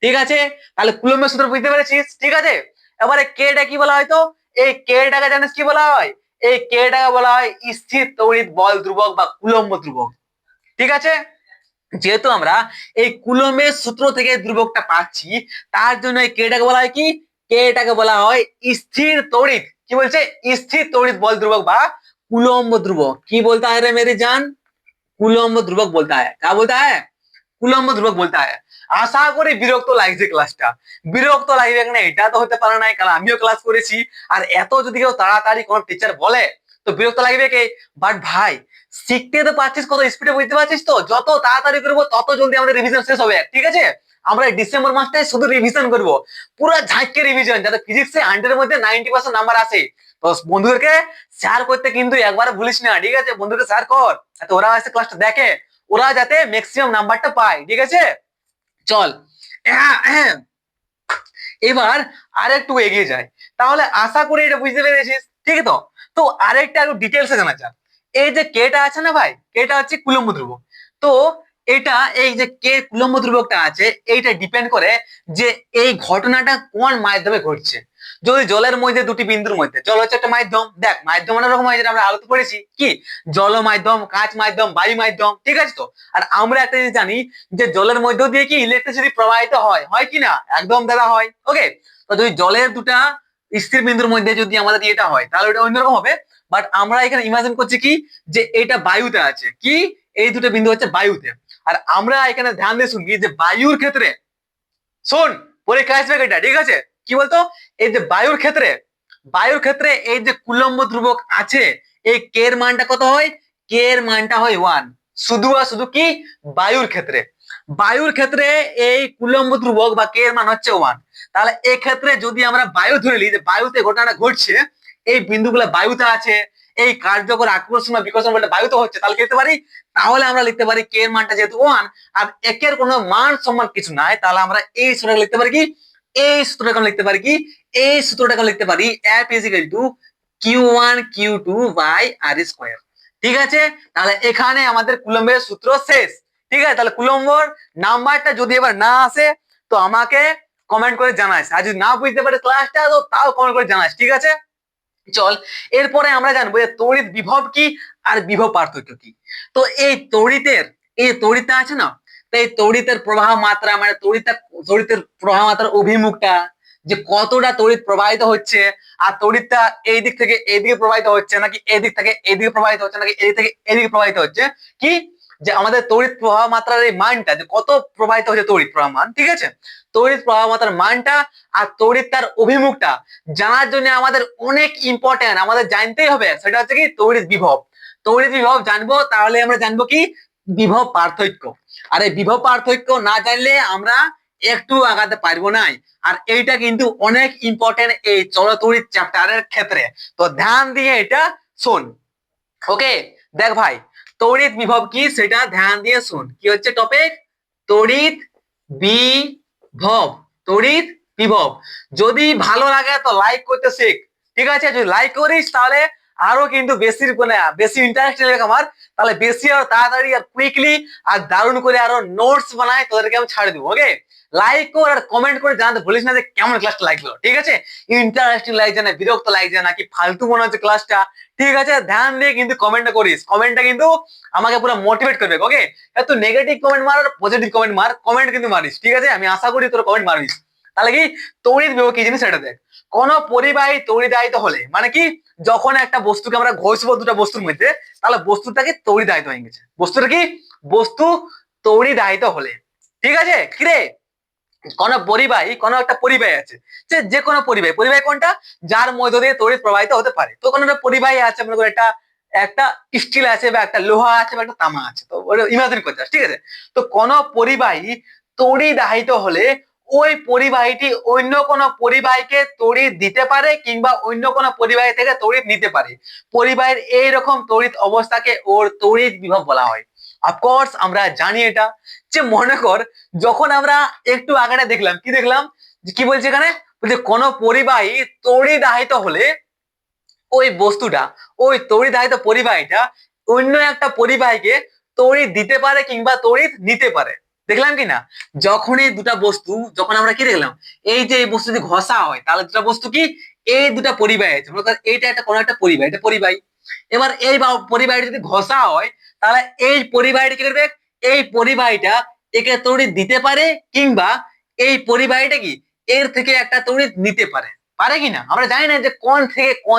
ঠিক আছে, তাহলে কুলম্বের সূত্র বুঝতে পেরেছিস। ঠিক আছে, এবারে কেটা কি বলা হয়, তো এই কেটাকে জানিস কি বলা হয়, এই কেটাকে বলা হয় স্থির তড়িৎ বল ধ্রুবক বা কুলম্ব ধ্রুবক। ঠিক আছে, যেহেতু আমরা এই কুলম্বের সূত্র থেকে ধ্রুবকটা পাচ্ছি তার জন্য এই কেটাকে বলা হয় কি, কেটাকে বলা হয় স্থির তড়িৎ, কি বলছে স্থির তড়িৎ বল ধ্রুবক বা কুলম্ব ধ্রুবক। কি বলতা है रे मेरी जान, কুলম্ব ধ্রুবক বলতা है, क्या बोलता है, কুলম্ব ধ্রুবক বলতা है। আশা করি বিরক্ত লাগছে ক্লাসটা, বিরক্ত লাগবে না এটা তো হতে পারে না, কারণ আমিও ক্লাস করেছি, আর এত যদি কেউ তাড়াতাড়ি কোন টিচার বলে তো বিরক্ত লাগবে কে? বাট ভাই শিখতে তো পারছিস, কত স্পিডে বুঝতে পারছিস তো, যত তাড়াতাড়ি করবো তত জলদি আমাদের রিভিশন শেষ হবে, ঠিক আছে? আমরা ডিসেম্বর মাসটায় শুধু রিভিশন করবো, পুরো ঝাঁকে রিভিশন, যাতে ফিজিক্সে 100 এর মধ্যে 90% নাম্বার আসে। তো বন্ধুদেরকে শেয়ার করতে কিন্তু একবার ভুলিস না, ঠিক আছে? বন্ধুকে শেয়ার কর যাতে ওরা এসে ক্লাসটা দেখে, ওরা যাতে ম্যাক্সিমাম নাম্বারটা পায়, ঠিক আছে? চল এবার আরেকটু এগিয়ে যায়, তাহলে আশা করি এটা বুঝতে পেরেছিস, ঠিক তো? তো আরেকটা একটু ডিটেলসে জানা যাক। এই যে কেটা আছে না ভাই, কেটা হচ্ছে কুলম্ব ধ্রুবক। তো এটা, এই যে কে কুলম্ব ধ্রুবকটা আছে, এইটা ডিপেন্ড করে যে এই ঘটনাটা কোন মাধ্যমে ঘটছে। যদি জলের মধ্যে দুটি বিন্দুর মধ্যে, জল হচ্ছে একটা মাধ্যম, দেখ মাধ্যম অনেক রকম হয়, যেটা আমরা আলোচনা করেছি, কি জল মাধ্যম, কাঁচ মাধ্যম, বায়ু মাধ্যম, ঠিক আছে তো? আর আমরা একটা জিনিস জানি যে জলের মধ্য দিয়ে কি ইলেকট্রিসিটি প্রবাহিত হয়, হয় কি না? একদম দাদা হয়। ওকে, তো যদি জলের দুটা স্থির বিন্দুর মধ্যে যদি আমাদের এটা হয় তাহলে ওটা অন্যরকম হবে। বাট আমরা এখানে ইমাজিন করছি কি, যে এটা বায়ুতে আছে, কি এই দুটো বিন্দু হচ্ছে বায়ুতে। আর আমরা এখানে ধ্যান দিয়ে শুনবি যে বায়ুর ক্ষেত্রে, শোন পরীক্ষা আসবে এটা, ঠিক আছে? কি বলতো, এই যে বায়ুর ক্ষেত্রে এই যে কুলম্ব ধ্রুবক আছে, এই কে এর মানটা কত হয়? কে এর মানটা হয় 1, শুধু আর শুধু কি বায়ুর ক্ষেত্রে এই কুলম্ব ধ্রুবক বা কে এর মান হচ্ছে 1। তাহলে এক্ষেত্রে যদি আমরা বায়ু ধরে নিই, যে বায়ুতে ঘটনাটা ঘটছে, এই বিন্দুগুলো বায়ুতে আছে, এই কার্যকর আকর্ষণ বা বিকর্ষণ বলতে বায়ুতে হচ্ছে, তাহলে কি লিখতে পারি? তাহলে আমরা লিখতে পারি কে এর মানটা যেহেতু 1 আর একের কোনো মান সম্মান কিছু নাই, তাহলে আমরা এই সূত্রটা লিখতে পারি কি, এই সূত্রটা লিখতে পারি কি, এই সূত্রটাকে লিখতে পারি F is equal to Q1 Q2 by R square, ঠিক আছে? তাহলে এখানে আমাদের কুলম্বের সূত্র শেষ, ঠিক আছে? তাহলে কুলম্বর নাম্বারটা যদি এবার না আসে তো আমাকে কমেন্ট করে জানাস, আর যদি না বুঝতে পারে ক্লাসটা তো তাও কমেন্ট করে জানাস, ঠিক আছে? চল এরপরে আমরা জানবো যে তড়িৎ বিভব কি আর বিভব পার্থক্য কি। তো এই তড়িৎটা আছে না, তো এই তড়িতের প্রবাহ মাত্রা, মানে তড়িতের প্রবাহ মাত্রার অভিমুখটা, যে কতটা তড়িৎ প্রবাহিত হচ্ছে, আর তড়িৎটা এই দিক থেকে এইদিকে প্রবাহিত হচ্ছে নাকি এই দিক থেকে এইদিকে প্রবাহিত হচ্ছে নাকি এই থেকে এদিকে প্রবাহিত হচ্ছে, কি যে আমাদের তড়িৎ প্রবাহ মাত্রার এই মানটা, যে কত প্রবাহিত হচ্ছে তড়িৎ প্রবাহ মান, ঠিক আছে? তড়িৎ প্রবাহ মাত্রার মানটা আর তড়িৎ তার অভিমুখটা জানার জন্য আমাদের অনেক ইম্পর্টেন্ট, আমাদের জানতেই হবে, সেটা হচ্ছে কি তড়িৎ বিভব জানবো, তাহলে আমরা জানবো কি বিভব পার্থক্য। আর এই বিভব পার্থক্য না জানলে আমরা একটু আগাতে পারবো না। আর এইটা কিন্তু অনেক ইম্পর্টেন্ট এই চলতড়িৎ চ্যাপ্টারের ক্ষেত্রে, তো ধ্যান দিয়ে এটা শোন। ওকে, দেখ ভাই তড়িৎ বিভব কি সেটা ধ্যান দিয়ে শুন। কি হচ্ছে টপিক? তড়িৎ বিভব, তড়িৎ বিভব। যদি ভালো লাগে তো লাইক করতে শেখ, ঠিক আছে? যদি লাইক করিস তাহলে আরো কিন্তু বেশি ইন্টারেস্ট লাগবে আমার, তাহলে বেশি আর তাড়াতাড়ি আর কুইকলি আর দারুণ করে আরো নোটস বানাই তোদেরকে আমি ছাড়ে দেবো। ওকে, লাইক কর আর কমেন্ট করে জানাতে ভুলিস না যে কেমন ক্লাসটা লাগলো, ঠিক আছে? ইন্টারেস্টিং লাগছে না, বিরক্ত লাগছে নাকি ফালতু মনে হচ্ছে ক্লাসটা, ঠিক আছে? ধ্যান দিয়ে কিন্তু কমেন্টটা করিস, কমেন্টটা কিন্তু আমাকে পুরো মোটিভেট করবে। ওকে, তুই নেগেটিভ কমেন্ট মার আর পজিটিভ কমেন্ট মার, কমেন্ট কিন্তু মারিস, ঠিক আছে? আমি আশা করি তোর কমেন্ট মারিস। তাহলে কি তড়িৎ বিভব কি জিনিস সেটা দেখ। কোন পরিবাহী তড়িদায়িত হলে, মানে কি যখন একটা বস্তুকে আমরা ঘষবো দুটা বস্তুর মধ্যে, তাহলে বস্তুটাকে তড়িদায়িত হয়ে গেছে, বস্তুটা কি বস্তু তড়িদায়িত হলে, ঠিক আছে? কিরে কোন একটা পরিবাহী আছে, যে কোনো পরিবাহী কোনটা, যার মধ্য দিয়ে তড়িৎ প্রবাহিত হতে পারে। তো কোনো একটা পরিবাহী আছে, মনে করো একটা একটা স্টিল আছে বা একটা লোহা আছে বা একটা তামা আছে, তো ইমাজিন করতে পারছ, ঠিক আছে? তো কোন পরিবাহী তড়িদাহিত হলে ওই পরিবাহীটি অন্য কোন পরিবাহীকে তড়িৎ দিতে পারে কিংবা অন্য কোন পরিবাহী থেকে তড়িৎ নিতে পারে। পরিবাহীর এইরকম তড়িৎ অবস্থাকে ওর তড়িৎ বিভব বলা হয়। অফকোর্স আমরা জানি এটা, যে মনে কর যখন আমরা একটু আগে দেখলাম, কি দেখলাম, যে কি বলছে এখানে, বলছে কোন পরিবাহী তড়িদাহিত হলে ওই বস্তুটা, ওই তড়িদাহিত পরিবাহীটা অন্য একটা পরিবাহীকে তড়িৎ দিতে পারে কিংবা তড়িৎ নিতে পারে। দেখলাম কি না? যখন এই দুটা বস্তু, যখন আমরা কি দেখলাম, এই যে এই বস্তু যদি ঘষা হয় তাহলে দুটা বস্তু কি, এই দুটা পরিবাহী আছে, মনে কর এইটা একটা কোন একটা পরিবাহী, এটা পরিবাহী। এবার এই পরিবাহীটা যদি ঘষা হয় তাহলে এই পরিবাহীটা কি করবে, এই পরিবাহীটা একে তড়িৎ দিতে পারে কিংবা এই পরিবাহীটা কি এর থেকে একটা তড়িৎ নিতে পারে, পারে কিনা? আমরা জানি না যে কোন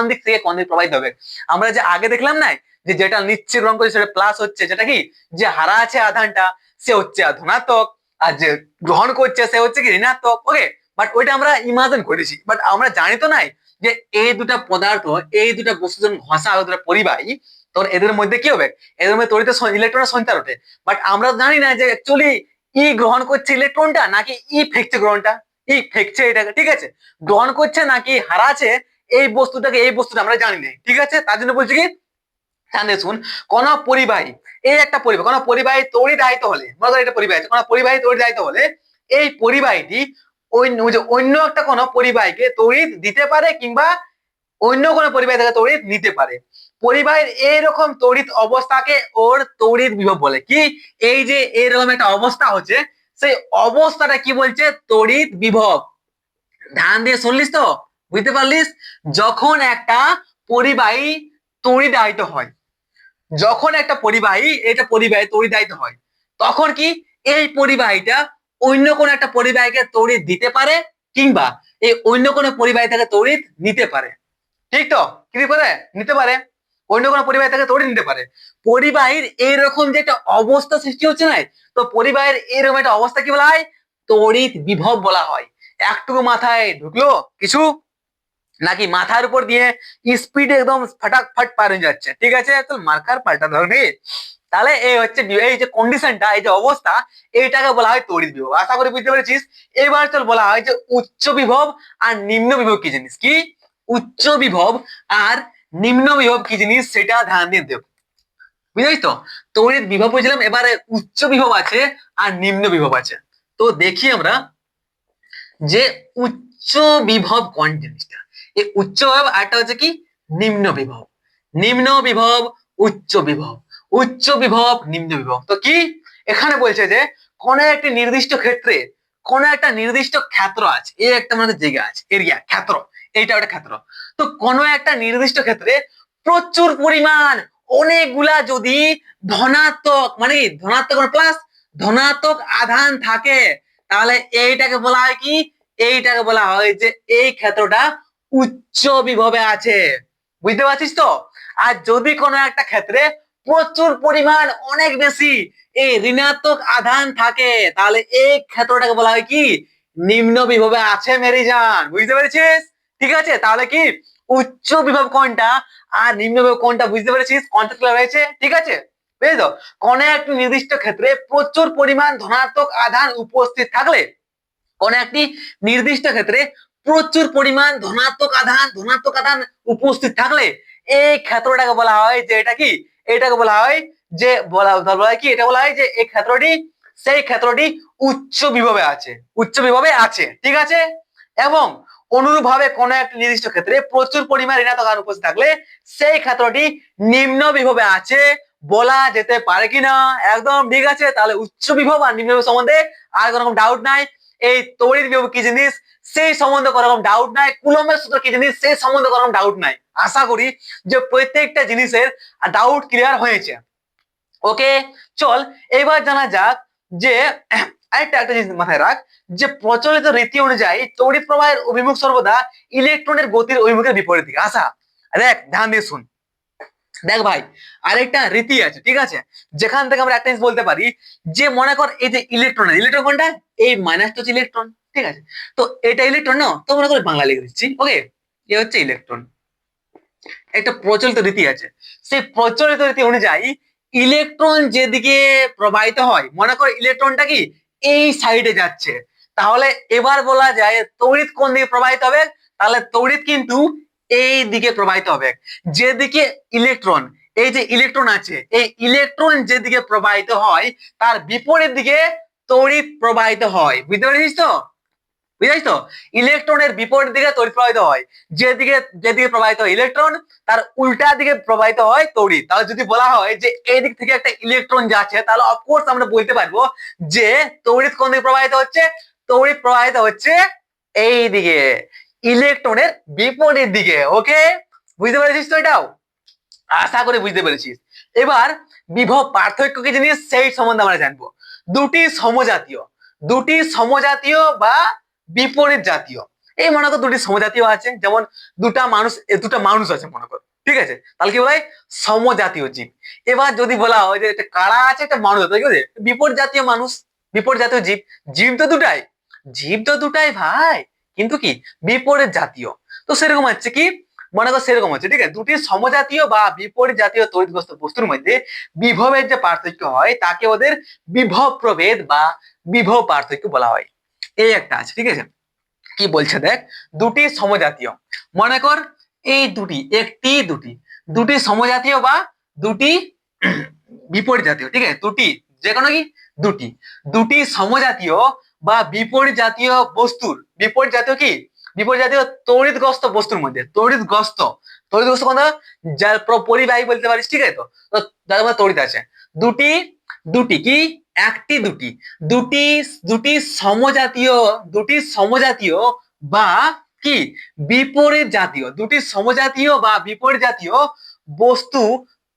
দিক থেকে কোন দিক প্রবাহিত হবে। আমরা যে আগে দেখলাম না, যে যেটা নিচ্ছে গ্রহণ করছে সেটা প্লাস হচ্ছে, যেটা কি যে হারা আছে আধানটা সে হচ্ছে ধনাত্মক, আর যে গ্রহণ করছে সে হচ্ছে কি ঋণাত্মক। ওকে, বাট ওইটা আমরা ইমাজিন করেছি, বাট আমরা জানি তো নাই যে এই দুটা পদার্থ, এই দুটা বস্তু যখন ঘষা হবে, দুটা পরিবাহী, তখন এদের মধ্যে কি হবে, এদের মধ্যে তড়িৎ ইলেকট্রনের সঞ্চার ওঠে। বাট আমরা জানি না যে অ্যাকচুয়ালি ই গ্রহণ করছে ইলেকট্রনটা নাকি ই ফেকছে গ্রহণটা, ই ফেকছে এটাকে, ঠিক আছে, গ্রহণ করছে নাকি হারাচ্ছে এই বস্তুটাকে, এই বস্তুটা আমরা জানি না, ঠিক আছে। তার জন্য বলছি কি, শুন, কোন পরিবাহী, এই একটা পরিবাহী, কোন পরিবাহী তড়িৎ দায়িত্ব হলে, মনে করো এটা পরিবাহী, কোন পরিবাহী তড়িৎ দায়িত্ব হলে এই পরিবাহীটি অন্য একটা কোন পরিবাহীকে তড়িৎ দিতে পারে কিংবা অন্য কোনো পরিবাহী থেকে তড়িৎ নিতে পারে। পরিবাহীর এইরকম তড়িৎ অবস্থাকে ওর তড়িৎ বিভব বলে। কি, এই যে এরকম একটা অবস্থা হচ্ছে, সেই অবস্থাটা কি বলছে, তড়িৎ বিভব। ধ্যান দিয়ে শুনলিস তো, বুঝতে পারলিস? যখন একটা পরিবাহী তড়িৎ হয়, যখন একটা পরিবাহী, এটা পরিবাহী তড়িৎ হয়, তখন কি এই পরিবাহীটা অন্য কোন একটা পরিবাহীকে তড়িৎ দিতে পারে কিংবা এই অন্য কোন পরিবাহী থেকে তড়িৎ নিতে পারে। ঠিক তো, কি করে নিতে পারে, অন্য কোনো পরিবাহী থেকে তড়িৎ নিতে পারে। পরিবাহীর এইরকম যে একটা অবস্থা সৃষ্টি হচ্ছে না, তো পরিবাহীর এইরকম একটা অবস্থা কি বলা হয়, তড়িৎ বিভব বলা হয়। একটু মাথায় ঢুকলো কিছু, নাকি মাথার উপর দিয়ে স্পিড একদম ফটাফট পার হয়ে যাচ্ছে? ঠিক আছে, তো মার্কার পাল্টা ধরবি। তাহলে এই হচ্ছে, এই যে কন্ডিশনটা, এই যে অবস্থা, এইটাকে বলা হয় তড়িৎ বিভব। আশা করি বুঝতে পেরেছিস। এবার চল বলা হয় যে উচ্চ বিভব আর নিম্ন বিভব কি জিনিস। কি, উচ্চ বিভব আর নিম্ন বিভব কি জিনিস, সেটা ধ্যান দিয়ে দেব। বুঝলি তো, তড়িৎ বিভব বুঝলাম, এবারে উচ্চ বিভব আছে আর নিম্ন বিভব আছে। তো দেখি আমরা যে উচ্চ বিভব কোন জিনিসটা। এই উচ্চ বিভব আরটা হচ্ছে কি, নিম্ন বিভব। নিম্ন বিভব, উচ্চ বিভব, উচ্চ বিভব, নিম্ন বিভব। তো কি, এখানে বলছে যে কোন একটি নির্দিষ্ট ক্ষেত্রে, কোন একটা নির্দিষ্ট ক্ষেত্র আছে, এই একটা আমাদের জায়গা আছে, এরিয়া, ক্ষেত্র, এইটা একটা ক্ষেত্র। তো কোন একটা নির্দিষ্ট ক্ষেত্রে প্রচুর পরিমাণ, অনেকগুলা যদি ধনাত্মক, মানে ধনাত্মক প্লাস ধনাত্মক আধান থাকে, তাহলে এইটাকে বলা হয় কি, এইটাকে বলা হয় যে এই ক্ষেত্রটা উচ্চ বিভবে আছে। বুঝতে পারছিস তো? আর যদি কোনো একটা ক্ষেত্রে প্রচুর পরিমাণ, অনেক বেশি এই ঋণাত্মক আধান থাকে, তাহলে এই ক্ষেত্রটাকে বলা হয় কি, নিম্ন বিভবে আছে মেরি জান। বুঝতে পেরেছিস? ঠিক আছে, তাহলে কি উচ্চ বিভব কোনটা আর নিম্ন বিভব কোনটা, বুঝতে পেরেছিস? কনসেপ্ট ক্লিয়ার হয়েছে? ঠিক আছে, বুঝলি তো? কোন একটি নির্দিষ্ট ক্ষেত্রে প্রচুর পরিমাণ ধনাত্মক আধান উপস্থিত থাকলে, কোন একটি নির্দিষ্ট ক্ষেত্রে প্রচুর পরিমাণ ধনাত্মক আধান উপস্থিত থাকলে এই ক্ষেত্রটাকে বলা হয় যে, এটা কি, এটাকে বলা হয় যে, বলা হয় কি, এটা বলা হয় যে এই ক্ষেত্রটি, সেই ক্ষেত্রটি উচ্চ বিভবে আছে, উচ্চ বিভবে আছে। ঠিক আছে, এবং অনুরূপভাবে কোন একটি নির্দিষ্ট ক্ষেত্রে প্রচুর পরিমাণ ঋণাত্মক আধান উপস্থিত থাকলে সেই ক্ষেত্রটি নিম্ন বিভবে আছে বলা যেতে পারে কিনা? একদম ঠিক আছে। তাহলে উচ্চ বিভব আর নিম্ন বিভব সম্বন্ধে আর কোনো রকম ডাউট নাই। এই তড়িৎ বিভব কি জিনিস সেই সম্বন্ধে কোনো রকম ডাউট নাই। কুলম্বের সূত্র কি জিনিস সেই সম্বন্ধে কোনো রকম ডাউট নাই। আশা করি যে প্রত্যেকটা জিনিসের ডাউট ক্লিয়ার হয়েছে। ওকে, চল এবার জানা যাক যে একটা জিনিস মাথায় রাখ, যে প্রচলিত রীতি অনুযায়ী তড়িৎ প্রবাহের অভিমুখ সর্বদা ইলেকট্রনের গতির অভিমুখের বিপরীত দিকে। আশা দেখ, ধ্যান দিয়ে শুন। দেখ ভাই, আরেকটা রীতি আছে, ঠিক আছে, যেখান থেকে আমরা একটা জিনিস বলতে পারি যে, মনে কর এই যে ইলেকট্রন, ইলেকট্রন কোনটা, এই মাইনাসটা হচ্ছে ইলেকট্রন, ঠিক আছে, তো এটা ইলেকট্রন না, তো মনে করে বাংলা লিখে দিচ্ছি। ওকে, এ হচ্ছে ইলেকট্রন। একটা প্রচলিত রীতি আছে, সেই প্রচলিত রীতি অনুযায়ী ইলেকট্রন যেদিকে প্রবাহিত হয়, মনে কর ইলেকট্রনটা কি এই সাইডে যাচ্ছে, তাহলে এবার বলা যায় তড়িৎ কোন দিকে প্রবাহিত হবে, তাহলে তড়িৎ কিন্তু এই দিকে প্রবাহিত হবে। যেদিকে ইলেকট্রন, এই যে ইলেকট্রন আছে, এই ইলেকট্রন যেদিকে প্রবাহিত হয় তার বিপরীত দিকে তড়িৎ প্রবাহিত হয়। বুঝতে পেরেছিস তো? বুঝেছিস তো? ইলেকট্রনের বিপরীত দিকে তড়িৎ প্রবাহিত হয়, যেদিকে যেদিকে প্রবাহিত হয় ইলেকট্রন তার উল্টা দিকে প্রবাহিত হয় তড়িৎ। তাহলে যদি বলা হয় যে এই দিক থেকে একটা ইলেকট্রন যাচ্ছে, তাহলে অফকোর্স আমরা বলতে পারবো যে তড়িৎ কোন দিকে প্রবাহিত হচ্ছে, তড়িৎ প্রবাহিত হচ্ছে এই দিকে, ইলেকট্রনের বিপরীত দিকে। ওকে, বুঝতে পেরেছিস তো? এটাও আশা করি বুঝতে পেরেছিস। এবার বিভব পার্থক্য কি জিনিস সেই সম্বন্ধে আমরা জানবো। দুটি সমজাতীয় বা বিপরীত জাতীয়, এই মনে কর দুটি সমজাতীয় আছে, যেমন দুটা মানুষ আছে মনে কর, ঠিক আছে, তাহলে কি বলা হয় সমজাতীয় জীব। এবার যদি বলা হয় যে একটা কারা আছে, একটা মানুষ আছে, ঠিক আছে, বিপরীত জাতীয় মানুষ, বিপরীত জাতীয় জীব, জীব তো দুটাই, জীব তো দুটাই ভাই, কিন্তু কি বিপরীত জাতীয়। তো সেরকম হচ্ছে কি, মনে করো সেরকম হচ্ছে, ঠিক আছে, দুটি সমজাতীয় বা বিপরীত জাতীয় তড়িৎগ্রস্ত বস্তুর মধ্যে বিভবের যে পার্থক্য হয় তাকে ওদের বিভব প্রভেদ বা বিভব পার্থক্য বলা হয়। এই একটা আছে, ঠিক আছে। কি বলছে দেখ, দুটি সমজাতীয়, মনে কর এই দুটি, একটি দুটি, দুটি সমজাতীয় বা দুটি বিপরীত জাতীয়, ঠিক আছে, দুটি, যে কোনো কি দুটি, দুটি সমজাতীয় বা বিপরীত জাতীয় বস্তুর, বিপরীত জাতীয় কি, বিপরীত জাতীয় তড়িৎগ্রস্ত বস্তুর মধ্যে, তড়িৎগ্রস্ত, তড়িৎগ্রস্ত কোনটা, যার পরিবাহী বলতে পারিস, ঠিক আছে, তো তো যার মধ্যে তড়িৎ আছে, দুটি, দুটি কি, একটি দুটি, দুটি, দুটি সমজাতীয়, দুটি সমজাতীয় বা কি বিপরীত জাতীয়, দুটি সমজাতীয় বা বিপরীত জাতীয় বস্তু,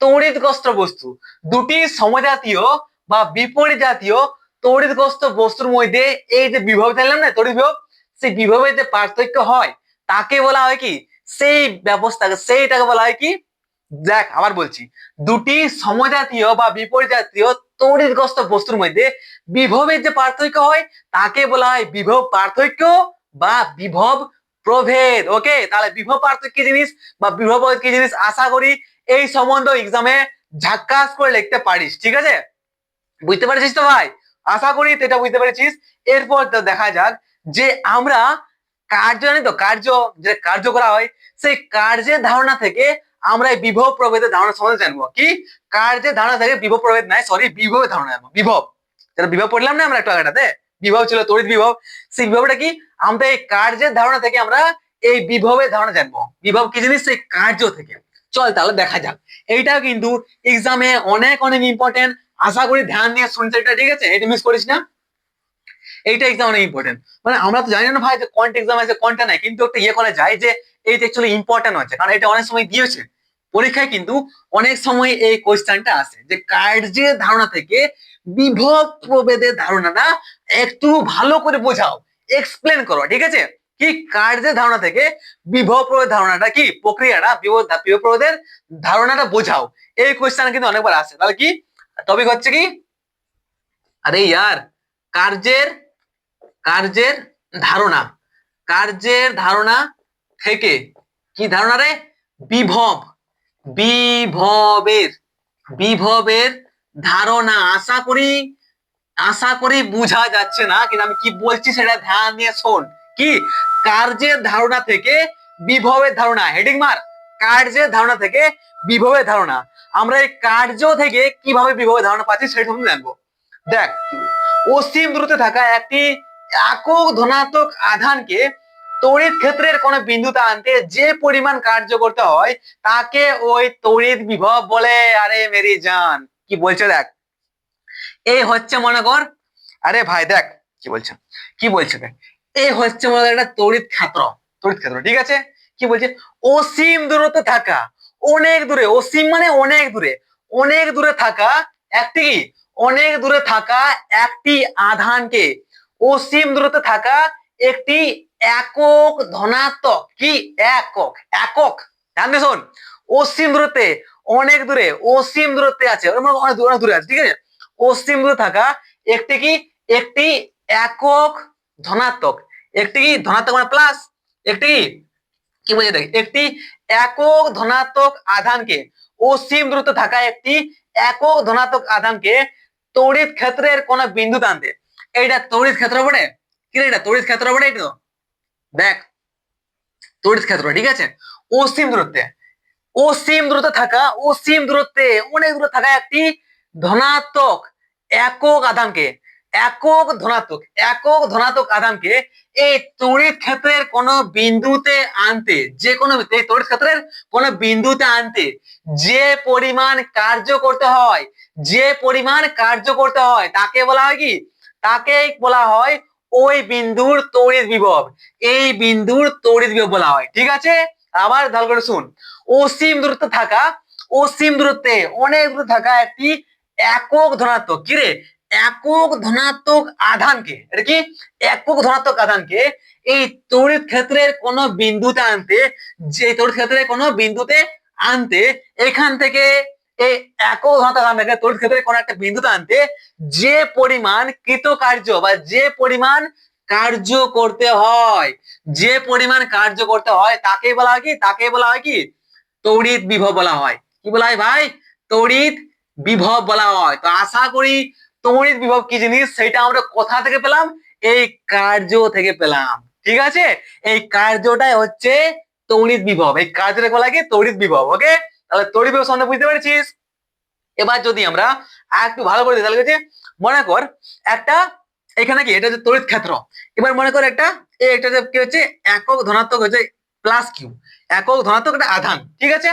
তড়িৎগ্রস্ত বস্তু, দুটি সমজাতীয় বা বিপরীত জাতীয় তড়িৎগ্রস্ত বস্তুর মধ্যে এই যে বিভব দিলাম না, তড়িৎ বিভব, সেই বিভবের যে পার্থক্য হয় তাকে বলা হয় কি, সেই ব্যবস্থাকে, সেইটাকে বলা হয় কি, দেখ আবার বলছি, দুটি সমজাতীয় বা বিপরীত জাতীয় তড়িৎগ্রস্ত বস্তুর মধ্যে বিভবের যে পার্থক্য হয় তাকে বলা হয় বিভব পার্থক্য বা বিভব প্রভেদ। ওকে, তাহলে বিভব পার্থক্য কি জিনিস বা বিভব প্রভেদ কি জিনিস, আশা করি এই সম্বন্ধ এক্সামে ঝাক্কাস করে লিখতে পারিস, ঠিক আছে, বুঝতে পারছিস তো ভাই, আশা করি এটা বুঝতে পেরেছিস। এরপর তো দেখা যাক যে আমরা কার্য, জানি তো কার্য, যে কার্য করা হয় সেই কার্যের ধারণা থেকে আমরা এই বিভব প্রভেদের ধারণা সম্বন্ধে জানবো। কি, কার্যের ধারণা থেকে বিভব প্রভেদ নাই, সরি, বিভবের ধারণা জানবো। বিভব, যেটা বিভব পড়লাম না আমরা একটু আগেটাতে, বিভব ছিল তড়িৎ বিভব, সেই বিভবটা কি, আমরা এই কার্যের ধারণা থেকে আমরা এই বিভবের ধারণা জানবো। বিভব কি জিনিস, সেই কার্য থেকে। চল তাহলে দেখা যাক, এইটাও কিন্তু এক্সামে অনেক অনেক ইম্পর্টেন্ট, আশা করি ধ্যান দিয়ে শুনছে এটা, ঠিক আছে, এটা মিস করিস না, এইটা এক্সাম অনেক ইম্পর্টেন্ট। মানে আমরা তো জানি না ভাই যে কোনটা এক্সাম আছে কোনটা নাই, কিন্তু একটা ইয়ে করা যায় যে এইটা অ্যাকচুয়ালি ইম্পর্টেন্ট হচ্ছে, কারণ এটা অনেক সময় দিয়েছে পরীক্ষায়, কিন্তু অনেক সময় এই কোশ্চেনটা আসে যে কার্যের ধারণা থেকে বিভব প্রভেদের ধারণাটা একটু ভালো করে বোঝাও, এক্সপ্লেন করো, ঠিক আছে, কি কার্যের ধারণা থেকে বিভব প্রভেদ ধারণাটা কি, প্রক্রিয়াটা, বিভব প্রভেদের ধারণাটা বোঝাও। এই কোশ্চেন কিন্তু অনেকবার আসে। তাহলে কি টপিক হচ্ছে কি, আরে ইয়ার, কার্যের, কার্যের ধারণা, কার্যের ধারণা থেকে কি ধারণা রে, বিভব, বিভবের, বিভবের ধারণা। আশা করি বুঝা যাচ্ছে না, কিন্তু আমি কি বলছি সেটা ধ্যান দিয়ে শোন। কি, কার্যের ধারণা থেকে বিভবের ধারণা, হেডিং মার, কার্যের ধারণা থেকে বিভবের ধারণা। আমরা এই কার্য থেকে কিভাবে বিভবের ধারণা পাচ্ছি সেটা তুমি জানবো। দেখ, অসীম দূরত্বে থাকা একটি একক ধনাত্মক আধানকে তড়িৎ ক্ষেত্রের কোন বিন্দুতে আনতে যে পরিমাণ কার্য করতে হয় তাকে ওই তড়িৎ বিভব বলে। আরে মেরি জান, কি বলছে দেখ, এই হচ্ছে মনে কর, আরে ভাই দেখ কি বলছে, কি বলছে দেখ, এই হচ্ছে মনে কর একটা তড়িৎ ক্ষেত্র, তড়িৎ ক্ষেত্র, ঠিক আছে, কি বলছে, অসীম দূরত্বে থাকা, অনেক দূরে, অসীম মানে অনেক দূরে, অনেক দূরে থাকা একটি কি, অনেক দূরে থাকা একটি আধানকে, অসীম দূরত্বে থাকা একটি একক ধনাত্মক, কি একক, একক, ধ্যান দিয়ে শোন, অসীম দূরত্বে, অনেক দূরে, অসীম দূরত্বে আছে, অনেক দূরে, অনেক দূরে আছে, ঠিক আছে, অসীম দূরে থাকা একটি কি, একটি একক ধনাত্মক, একটি কি ধনাত্মক মানে প্লাস, একটি কি বলছে দেখ, একটি একক ধনাত্মক আধানকে, অসীম দূরত্বে থাকা একটি একক ধনাত্মক আধানকে তড়িৎ ক্ষেত্রের কোন বিন্দুতে আনতে। এইটা তড়িৎ ক্ষেত্র বটে, কি রে, এটা তড়িৎ ক্ষেত্র বটে, এটা দেখ তড়িৎ ক্ষেত্র, ঠিক আছে, অসীম দূরত্বে, অসীম দূরত্বে থাকা, অসীম দূরত্বে অনেক দূরে থাকা একটি ধনাত্মক একক আধানকে, একক ধনাত্মক, একক ধনাত্মক আধানকে এই তড়িৎ ক্ষেত্রের কোন বিন্দুতে আনতে, যে কোনো এই তড়িৎ ক্ষেত্রের কোন বিন্দুতে আনতে যে পরিমাণ কার্য করতে হয়, যে পরিমাণ কার্য করতে হয় তাকে বলা হয় কি, তাকে বলা হয় ওই বিন্দুর তড়িৎ বিভব, এই বিন্দুর তড়িৎ বিভব বলা হয়, ঠিক আছে। আবার ভালো করে শুন, অসীম দূরত্বে থাকা, অসীম দূরত্বে অনেক দূরে থাকা একটি একক ধনাত্মক, কি রে, একক ধনাত্মক আধানকে, এটা কি, একক ধনাত্মক আধানকে এই তড়িৎ ক্ষেত্রের কোন বিন্দুতে আনতে, যে তড়িৎ ক্ষেত্রের কোন বিন্দুতে আনতে, এখান থেকে এই একক ধনাত্মক আধানকে তড়িৎ ক্ষেত্রের কোন একটা বিন্দুতে আনতে যে পরিমাণ কৃতকার্য বা যে পরিমাণ কার্য করতে হয়, যে পরিমাণ কার্য করতে হয় তাকে বলা হয় কি, তাকে বলা হয় কি তড়িৎ বিভব বলা হয়। কি বলা হয় ভাই? তড়িৎ বিভব বলা হয়। তো আশা করি তড়িৎ বিভব কি জিনিস সেটা আমরা কোথা থেকে পেলাম, এই কার্য থেকে পেলাম। ঠিক আছে, এই কার্যটাই হচ্ছে তড়িৎ বিভব, এই কার্যটাকে বলা হয় কি তড়িৎ বিভব। ওকে, তাহলে তড়িৎ বিভব সম্বন্ধে বুঝতে পেরেছিস। এবার যদি আমরা একটু ভালো করে দিই তাহলে হচ্ছে, মনে কর একটা, এখানে কি এটা হচ্ছে তড়িৎ ক্ষেত্র। এবার মনে কর একটা এটা কি হচ্ছে একক ধনাত্মক হচ্ছে প্লাস কিউ, একক ধনাত্মক একটা আধান। ঠিক আছে,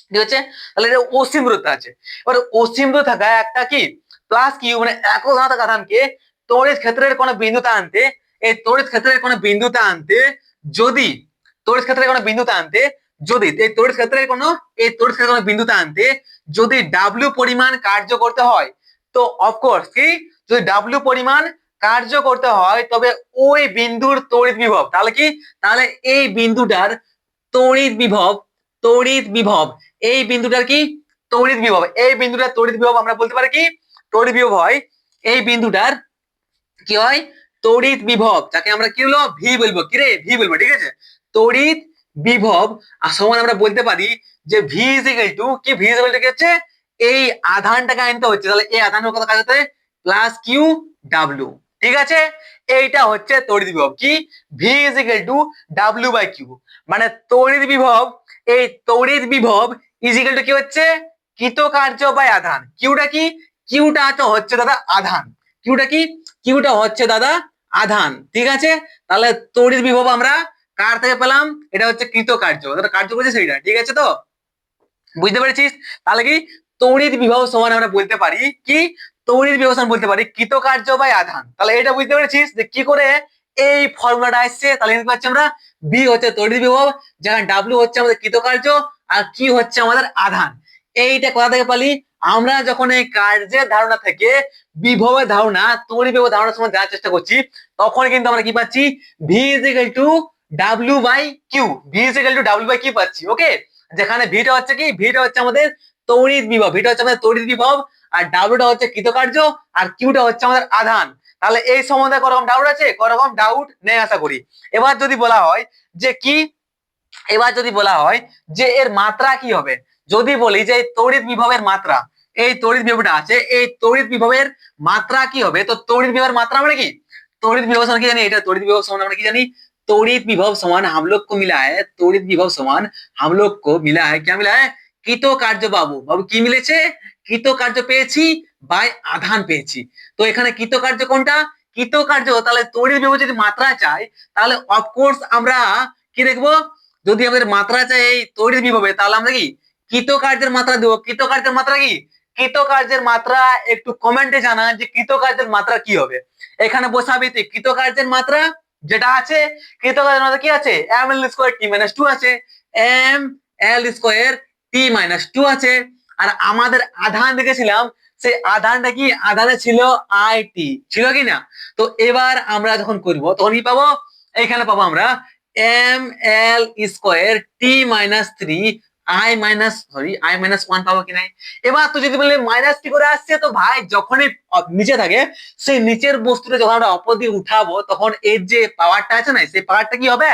ঠিক আছে, তাহলে এটা অসীম দূরত্ব আছে। এবার অসীম দূরত্ব থাকা একটা কি প্লাস কিউ মানে একক ধনাত্মক আধানকে তড়িৎ ক্ষেত্রের কোনো বিন্দুতে আনতে, এই তড়িৎ ক্ষেত্রের কোনো বিন্দুতে আনতে, যদি তড়িৎ ক্ষেত্রের কোনো বিন্দুতে আনতে, যদি এই তড়িৎ ক্ষেত্রের কোনো, এই তড়িৎ ক্ষেত্রের কোনো বিন্দুতে আনতে যদি ডাব্লিউ পরিমাণ কার্য করতে হয়, তো অফকোর্স কি যদি ডাব্লিউ পরিমাণ কার্য করতে হয় তবে ওই বিন্দুর তড়িৎ বিভব, তাহলে কি, তাহলে এই বিন্দুটার তড়িৎ বিভব, তড়িৎ বিভব, এই বিন্দুটার কি তড়িৎ বিভব, এই বিন্দুটার তড়িৎ বিভব আমরা বলতে পারি কি তড়িৎ বিভব হয়, এই বিন্দুটার কি হয় তড়িৎ বিভব, যাকে আমরা কি বলবো ভি বলবো, কি রে ভি বলবো। ঠিক আছে, তড়িৎ বিভব আর সমান আমরা বলতে পারি যে ভি ইজ ইকুয়াল টু কি, ভি ইজ ইকুয়াল টু কি হচ্ছে এই আধানটাকে আনতে হচ্ছে, তাহলে এই আধানের কত কাজ হচ্ছে প্লাস কিউ ডাব্লিউ। ঠিক আছে, এইটা হচ্ছে তড়িৎ বিভব, কি V is equal to W by Q, মানে তড়িৎ বিভব, এই তড়িৎ বিভব ইজ ইকুয়াল টু কি হচ্ছে কৃতকার্য বাই আধান। কিউটা কি, কিউটা তো হচ্ছে দাদা আধান, কিউটা কি, কিউটা হচ্ছে দাদা আধান। ঠিক আছে, তাহলে তড়িৎ বিভব আমরা কার থেকে পেলাম, এটা হচ্ছে কৃতকার্য, কার্য করছে সেইটা। ঠিক আছে, তো বুঝতে পেরেছিস। তাহলে কি তড়িৎ বিভব সমান আমরা বলতে পারি কি, তড়িৎ বিভব সমান বলতে পারি কৃতকার্য বাই আধান। তাহলে এটা বুঝতে পেরেছিস যে কি করে এই ফর্মুলাটা আসছে। তাহলে দেখতে পাচ্ছি আমরা বি হচ্ছে তড়িৎ বিভব, যেখানে ডাব্লিউ হচ্ছে আমাদের কৃতকার্য আর কি হচ্ছে আমাদের আধান। এইটা কোথা থেকে পালি, আমরা যখন এই কার্যের ধারণা থেকে বিভবের ধারণা, তড়িৎ বিভব ধারণার সময় যাওয়ার চেষ্টা করছি, তখন কিন্তু আমরা কি পাচ্ছি V is equal to W by Q, V is equal to W by Q পাচ্ছি। ওকে, যেখানে ভিটা হচ্ছে কি, ভিটা হচ্ছে আমাদের তড়িৎ বিভব, ভিটা হচ্ছে আমাদের তড়িৎ বিভব, আর ডাব্লিউটা হচ্ছে কৃতকার্য, আর কিউটা হচ্ছে আমাদের আধান। তাহলে এই সম্বন্ধে করকম ডাউট আছে, করকম ডাউট নেই আশা করি। এবার যদি বলা হয় যে কি, এবার যদি বলা হয় যে এর মাত্রা কি হবে, যদি বলি যে তড়িৎ বিভবের মাত্রা, এই তড়িৎ বিভবটা আছে, এই তড়িৎ বিভবের মাত্রা কি হবে, তো তড়িৎ বিভবের মাত্রা মানে কি, तोड़ित विभव समान की जानी, এটা तोड़ित विभव समान আমরা কি জানি, तोड़ित विभव समान हम लोग को मिला है, तोड़ित विभव समान हम लोग को मिला है, क्या मिला है কৃতকার্য বাবু, বাবু কি মিলেছে কৃতকার্য পেয়েছি বাই আধান পেয়েছি। তো এখানে কৃতকার্য কোনটা, কৃতকার্য, তাহলে তড়িৎ বিভব যদি মাত্রা চাই তাহলে অফকোর্স আমরা কি দেখবো, যদি আমাদের মাত্রা চাই এই তড়িৎ বিভবে তাহলে আমরা কি কৃতকার্যের মাত্রা দেবো। কৃতকার্যের মাত্রা কি, কৃতকার্যের মাত্রা একটু কমেন্টে জানান যে কৃতকার্যের মাত্রা কি হবে। এখানে বসাবি তুই কৃতকার্যের মাত্রা যেটা আছে, কৃতকার্যের মাত্রা কি আছে M L square T minus two আছে, M L square T minus two আছে। আর আমাদের আধান দেখেছিলাম সেই আধানটা কি, আধানে ছিল আই টি, ছিল কি না। তো এবার আমরা যখন করবো তখন কি পাবো, এখানে পাবো আমরা M L square T minus three I minus I minus one পাবো কি নাই। এবার তো যদি বলে মাইনাস টি করে আসছে, তো ভাই যখনই নিচে থাকে সেই নিচের বস্তুটা যখন আমরা অপর দিকে উঠাবো তখন এর যে পাওয়ারটা আছে না, সেই পাওয়ারটা কি হবে,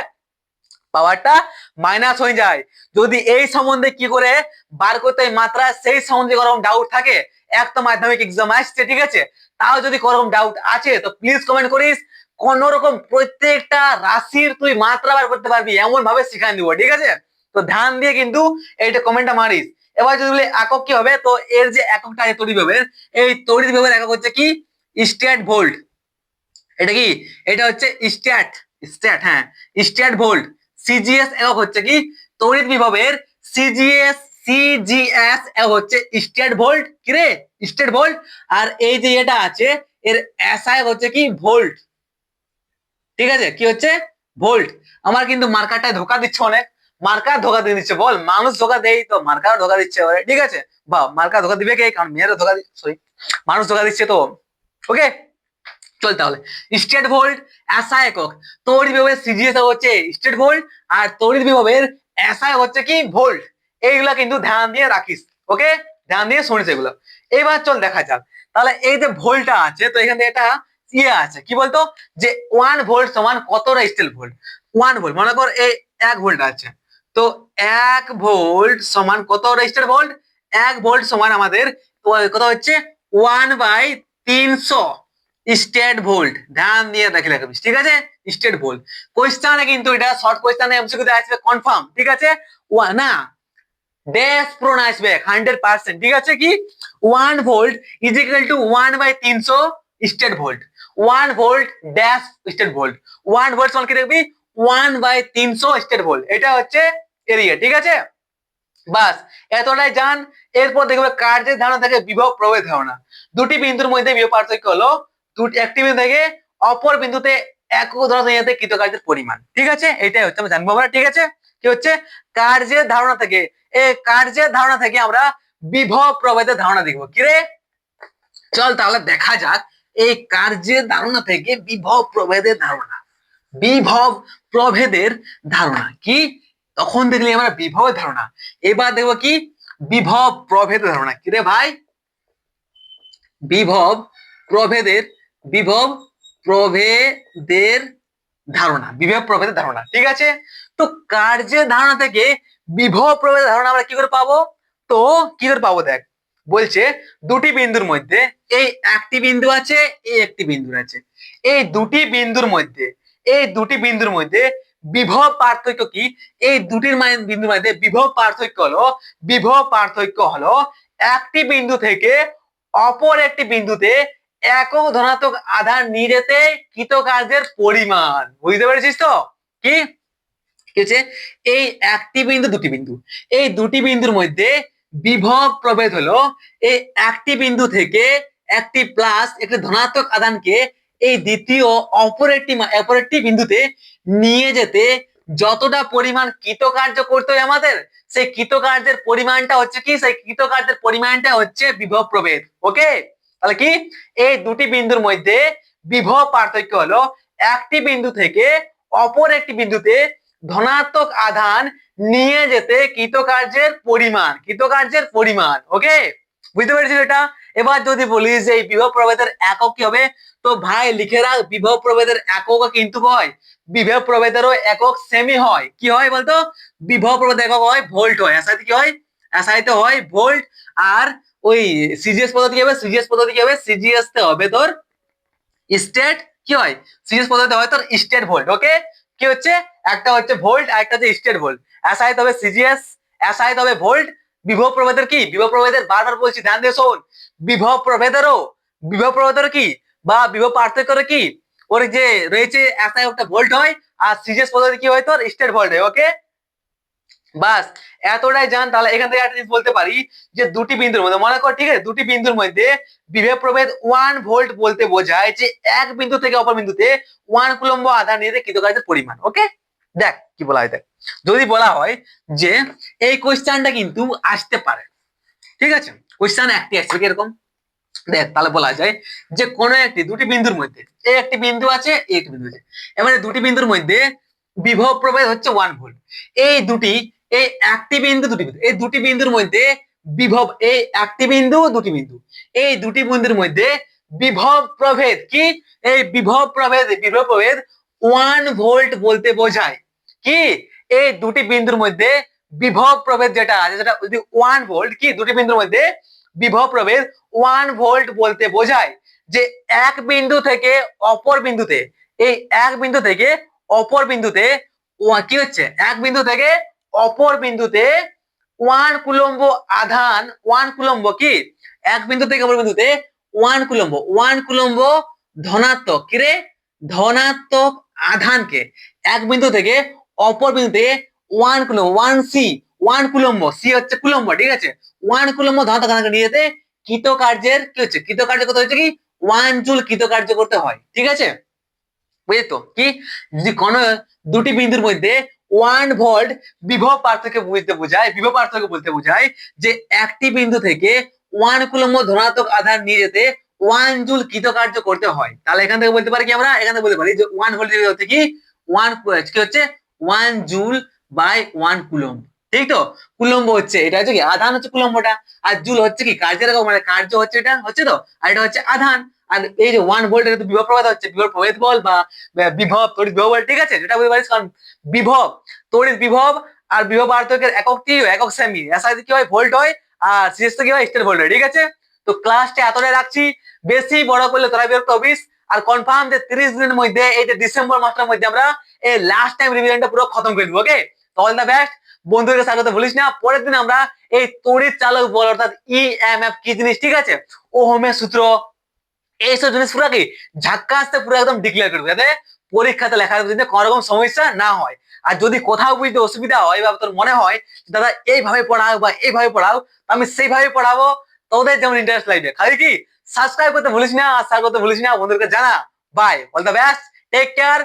পাওয়ারটা মাইনাস হয়ে যায়। যদি এই সম্বন্ধে কি করে বার করতে মাত্রা, সেই সম্বন্ধে কোনো ডাউট থাকে, এক তো মাধ্যমিক এক্সাম আসছে, ঠিক আছে, তাও যদি কোনো ডাউট আছে তো প্লিজ কমেন্ট করিস। কোন রকম প্রত্যেকটা রাশির তুই মাত্রা বার করতে পারবি এমন ভাবে শিখাই দিব, ঠিক আছে। তো ধ্যান দিয়ে কিন্তু এইটা কমেন্টটা মারিস। এবার যদি বলি একক কি হবে, তো এর যে এককটা আছে তড়িৎ বিভবের, এই তড়িৎ বিভবের একক হচ্ছে কি স্ট্যাট ভোল্ট। এটা কি, এটা হচ্ছে স্ট্যাট, স্ট্যাট হ্যাঁ স্ট্যাট ভোল্ট। সিজিএস একক হচ্ছে কি তড়িৎ বিভবের, সিজিএস সিজিএস একক হচ্ছে স্ট্যাট ভোল্ট, কি রে স্ট্যাট ভোল্ট। আর এই যে এটা আছে এর এসআই হচ্ছে কি ভোল্ট, ঠিক আছে, কি হচ্ছে ভোল্ট। আমার কিন্তু মার্কারটায় ধোকা দিচ্ছে অনেক, মার্কার ধোকা দিয়ে দিচ্ছে, বল মানুষ ধোকা দেয় তো মার্কার ধোকা দিচ্ছে, ঠিক আছে বা মার্কার ধোকা দিবে কে, কারণ মেয়েরা ধোকা সরি মানুষ ধোকা দিচ্ছে তো। ওকে চল তাহলে স্টেট ভোল্ট এসআই একক, তড়িৎ বিভবের সিজিএস হচ্ছে স্টেট ভোল্ট আর তড়িৎ বিভবের এসআই হচ্ছে কি ভোল্ট। এইগুলা কিন্তু ধ্যান দিয়ে রাখিস, ওকে ধ্যান দিয়ে শুনিস এগুলো। এবার চল দেখা যাক, তাহলে এই যে ভোল্টটা আছে তো এখান থেকে এটা ইয়ে আছে কি বলতো যে 1 ভোল্ট সমান কত রেজিস্ট্যান্স ভোল্ট। 1 ভোল্ট মনে কর এই 1 ভোল্ট আছে, তো 1 ভোল্ট সমান কত রেজিস্ট্যান্স ভোল্ট। 1 ভোল্ট সমান আমাদের কত হচ্ছে 1/300 স্টেট ভোল্ট। ধ্যান দিয়ে দেখে রাখবি, ঠিক আছে, স্টেট ভোল্ট। কোয়েশ্চেনে কিন্তু এটা শর্ট কোয়েশ্চেনে এমসিকিউতে আসবে কনফার্ম, ঠিক আছে। না ড্যাশ প্রোন আসবে 100%, ঠিক আছে। কি 1 volt is equal two 1/300 state volt. 1 volt dash state volt, 1 volt সমান কি দেখবি 1/300 স্টেট ভোল্ট, এটা হচ্ছে এরিয়া, ঠিক আছে। বাস এতটাই জান। এরপর দেখবে কার্যের ধারণা থেকে বিভব প্রভেদ ধারণা। দুটি বিন্দুর মধ্যে বিভব পার্থক্য হলো একটি বিন্দু থেকে অপর বিন্দুতে একক ধরনের কৃতকার্যের পরিমাণ, ঠিক আছে। এটাই হচ্ছে আমরা জানবো আমরা, ঠিক আছে। কি হচ্ছে কার্যের ধারণা থেকে, এই কার্যের ধারণা থেকে আমরা বিভব প্রভেদের ধারণা দেখবো। কিরে চল তাহলে দেখা যাক এই কার্যের ধারণা থেকে বিভব প্রভেদের ধারণা। বিভব প্রভেদের ধারণা কি, তখন দেখলি আমরা বিভবের ধারণা। এবার দেখবো কি বিভব প্রভেদের ধারণা। কি রে ভাই বিভব প্রভেদের, বিভব প্রভেদের ধারণা, বিভব প্রভেদের ধারণা, ঠিক আছে। তো কার্যের ধারণা থেকে বিভব প্রভেদের ধারণা আমরা কি করে পাবো, তো কি করে পাবো দেখ বলছে দুটি বিন্দুর মধ্যে এই একটি বিন্দু আছে, এই একটি বিন্দু আছে, এই দুটি বিন্দুর মধ্যে, এই দুটি বিন্দুর মধ্যে বিভব পার্থক্য কি, এই দুটির বিন্দুর মধ্যে বিভব পার্থক্য হলো, বিভব পার্থক্য হলো একটি বিন্দু থেকে অপর একটি বিন্দুতে একক ধনাত্মক আধান নিয়ে যেতে কৃতকার্যের পরিমাণ। বুঝতে পেরেছিস তো কি হচ্ছে এই একটি বিন্দু দুটি বিন্দু, এই দুটি বিন্দুর মধ্যে বিভব প্রভেদ হলো এই একটি বিন্দু থেকে একটি প্লাস একটি ধনাত্মক আধানকে এই দ্বিতীয় অপর একটি বিন্দুতে নিয়ে যেতে যতটা পরিমাণ কৃতকার্য করতে হয় আমাদের, সেই কৃতকার্যের পরিমাণটা হচ্ছে কি, সেই কৃতকার্যের পরিমাণটা হচ্ছে বিভব প্রভেদ। ওকে তাহলে কি এই দুটি বিন্দুর মধ্যে বিভব পার্থক্য হলো একটি বিন্দু থেকে অপর একটি বিন্দুতে ধনাত্মক আধান নিয়ে যেতে কৃতকার্যের পরিমাণ, কৃতকার্যের পরিমাণ। ওকে বুঝতে পেরেছিস এটা। এবার যদি বলিস যে এই বিভব প্রভেদের একক কি হবে, তো ভাই লিখে রাখ বিভব প্রভেদের একক কিন্তু হয়, বিভব প্রভেদেরও একক সেমি হয়। কি হয় বলতো বিভব প্রভেদের একক হয় ভোল্ট হয়, এসআইতে কি হয়, এসআইতে হয় ভোল্ট। আর ওই সিজিএস পদ্ধতি কি হবে, সিজিএস পদ্ধতি কি হবে, সিজিএস তে হবে তোর স্টেট কি হয়, সিরিজ পদ্ধতি হয় তোর স্টেট ভোল্ট। ওকে কি হচ্ছে একটা হচ্ছে ভোল্ট আর একটা হচ্ছে স্টেট ভোল্ট। এসআই তবে সিজিএস, এসআই তবে ভোল্ট। বিভব প্রভেদের কি, বিভব প্রভেদের বারবার বলছি ধ্যান দিয়ে শোন, বিভব প্রভেদেরও, বিভব প্রভেদের কি বা বিভব পার্থক্যের কি ওর যে রয়েছে এসআই একটা ভোল্ট হয় আর সিজিএস পদ্ধতি কি হয় তোর স্টেট ভোল্ট হয়। ওকে বাস এতটাই জান। তাহলে এখান থেকে একটা জিনিস বলতে পারি যে দুটি বিন্দুর মধ্যে মনে কর, ঠিক আছে, দুটি বিন্দুর মধ্যে বিভব প্রভেদ 1 ভোল্ট বলতে বোঝায় যে এক বিন্দু থেকে অপর বিন্দুতে 1 কুলম্ব আধান নিয়ে কৃতকার্যের পরিমাণ। ওকে দেখ কি বলা হয়, দেখ যদি বলা হয় যে এই কোশ্চেনটা কিন্তু আসতে পারে, ঠিক আছে, কোশ্চেন একটি আসবে কিরকম দেখ, তাহলে বলা যায় যে কোন একটি দুটি বিন্দুর মধ্যে এই একটি বিন্দু আছে, এই একটি বিন্দু আছে, এবারে দুটি বিন্দুর মধ্যে বিভব প্রভেদ হচ্ছে 1 ভোল্ট। এই দুটি, এই একটি বিন্দু দুটি বিন্দু, এই দুটি বিন্দুর মধ্যে বিভব, এই একটি বিন্দু দুটি বিন্দু, এই দুটি বিন্দুর মধ্যে বিভব প্রভেদ কি, এই বিভব প্রভেদ, বিভব প্রভেদ 1 ভোল্ট বলতে বোঝায়। কি এই দুটি বিন্দুর মধ্যে বিভব প্রভেদ যেটা আছে সেটা যদি 1 ভোল্ট, কি দুটি বিন্দুর মধ্যে বিভব প্রভেদ 1 ভোল্ট বলতে বোঝায় যে এক বিন্দু থেকে অপর বিন্দুতে, এই এক বিন্দু থেকে অপর বিন্দুতে কি হচ্ছে, এক বিন্দু থেকে অপর বিন্দুতে 1 কুলম্ব আধান, 1 কুলম্ব কি এক বিন্দু থেকে অপর বিন্দুতে 1 কুলম্ব, 1 কুলম্ব ধনাত্মক কিরে ধনাত্মক আধানকে এক বিন্দু থেকে অপর বিন্দুতে 1 কুলম্ব, 1 সি, 1 কুলম্ব, সি হচ্ছে কুলম্ব, ঠিক আছে, 1 কুলম্ব ধনাত্মক আধানকে নিয়ে যেতে কৃতকার্যের কি হচ্ছে, কৃতকার্য করতে হচ্ছে কি 1 জুল কৃতকার্য করতে হয়, ঠিক আছে। বুঝলি তো কি যদি কোন দুটি বিন্দুর মধ্যে 1 ভোল্ট বিভব পার্থক্য বুঝতে বোঝায়, বিভব পার্থক্য বলতে বোঝায় যে একটি বিন্দু থেকে 1 কুলম্ব ধনাত্মক আধান নিয়ে যেতে 1 জুল কৃতকার্য করতে হয়। তাহলে এখান থেকে বলতে পারি কি আমরা, এখান থেকে বলতে পারি যে 1 ভোল্ট হচ্ছে কি 1 কি হচ্ছে 1 জুল বাই 1 কুলম্ব। ঠিক তো? কুলম্ব হচ্ছে, এটা হচ্ছে কি আধান হচ্ছে কুলম্বটা, আর জুল হচ্ছে কি কার্যের একক, মানে কার্য হচ্ছে এটা হচ্ছে তো, আর এটা হচ্ছে আধান। আর এই যে 1 ভোল্ট, এটা তো বিভব প্রভেদ হচ্ছে, বিভব প্রভেদ বল বা বিভব তড়িৎ বিভব বল, ঠিক আছে, যেটা বুঝতে পারিস, কারণ বিভব, তড়িৎ বিভব আর বিভব পার্থক্যের একক কি একক সেমি, এসআই কি হয় ভোল্ট হয়, আর সিএস কি হয় স্টেট ভোল্ট হয়, ঠিক আছে। তো ক্লাসটা এতটাই রাখছি, বেশি বড় করলে তোরা বিরক্ত হবিস। আর কনফার্ম যে 30 দিনের মধ্যে, এই যে ডিসেম্বর মাসের মধ্যে আমরা এই লাস্ট টাইম রিভিশনটা পুরো খতম করে দেবো। ওকে, তো অল দ্য বেস্ট। বন্ধুদের স্বাগত বলিস না। পরের দিন আমরা এই তড়িৎ চালক বল অর্থাৎ ইএমএফ কি জিনিস, ঠিক আছে, ওহমের সূত্র, এইসব জিনিস পুরো কি ঝাক্কাসতে পুরো একদম ডিক্লেয়ার করবে, যাতে পরীক্ষাতে লেখার দিনে কোনো রকম সমস্যা না হয়। আর যদি কোথাও বুঝতে অসুবিধা হয় বা তোর মনে হয় দাদা এইভাবে পড়াও বা এইভাবে পড়াও, আমি সেইভাবে পড়াবো, তোদের যেমন ইন্টারেস্ট লাগবে। খালি কি সাবস্ক্রাইব করতে ভুলিস না, আর শেয়ার করতে ভুলিস না, বন্ধুদেরকে জানা। Bye, all the best, take care,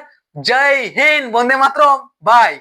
জয় হিন্দ, বন্দে মাতরম, বাই।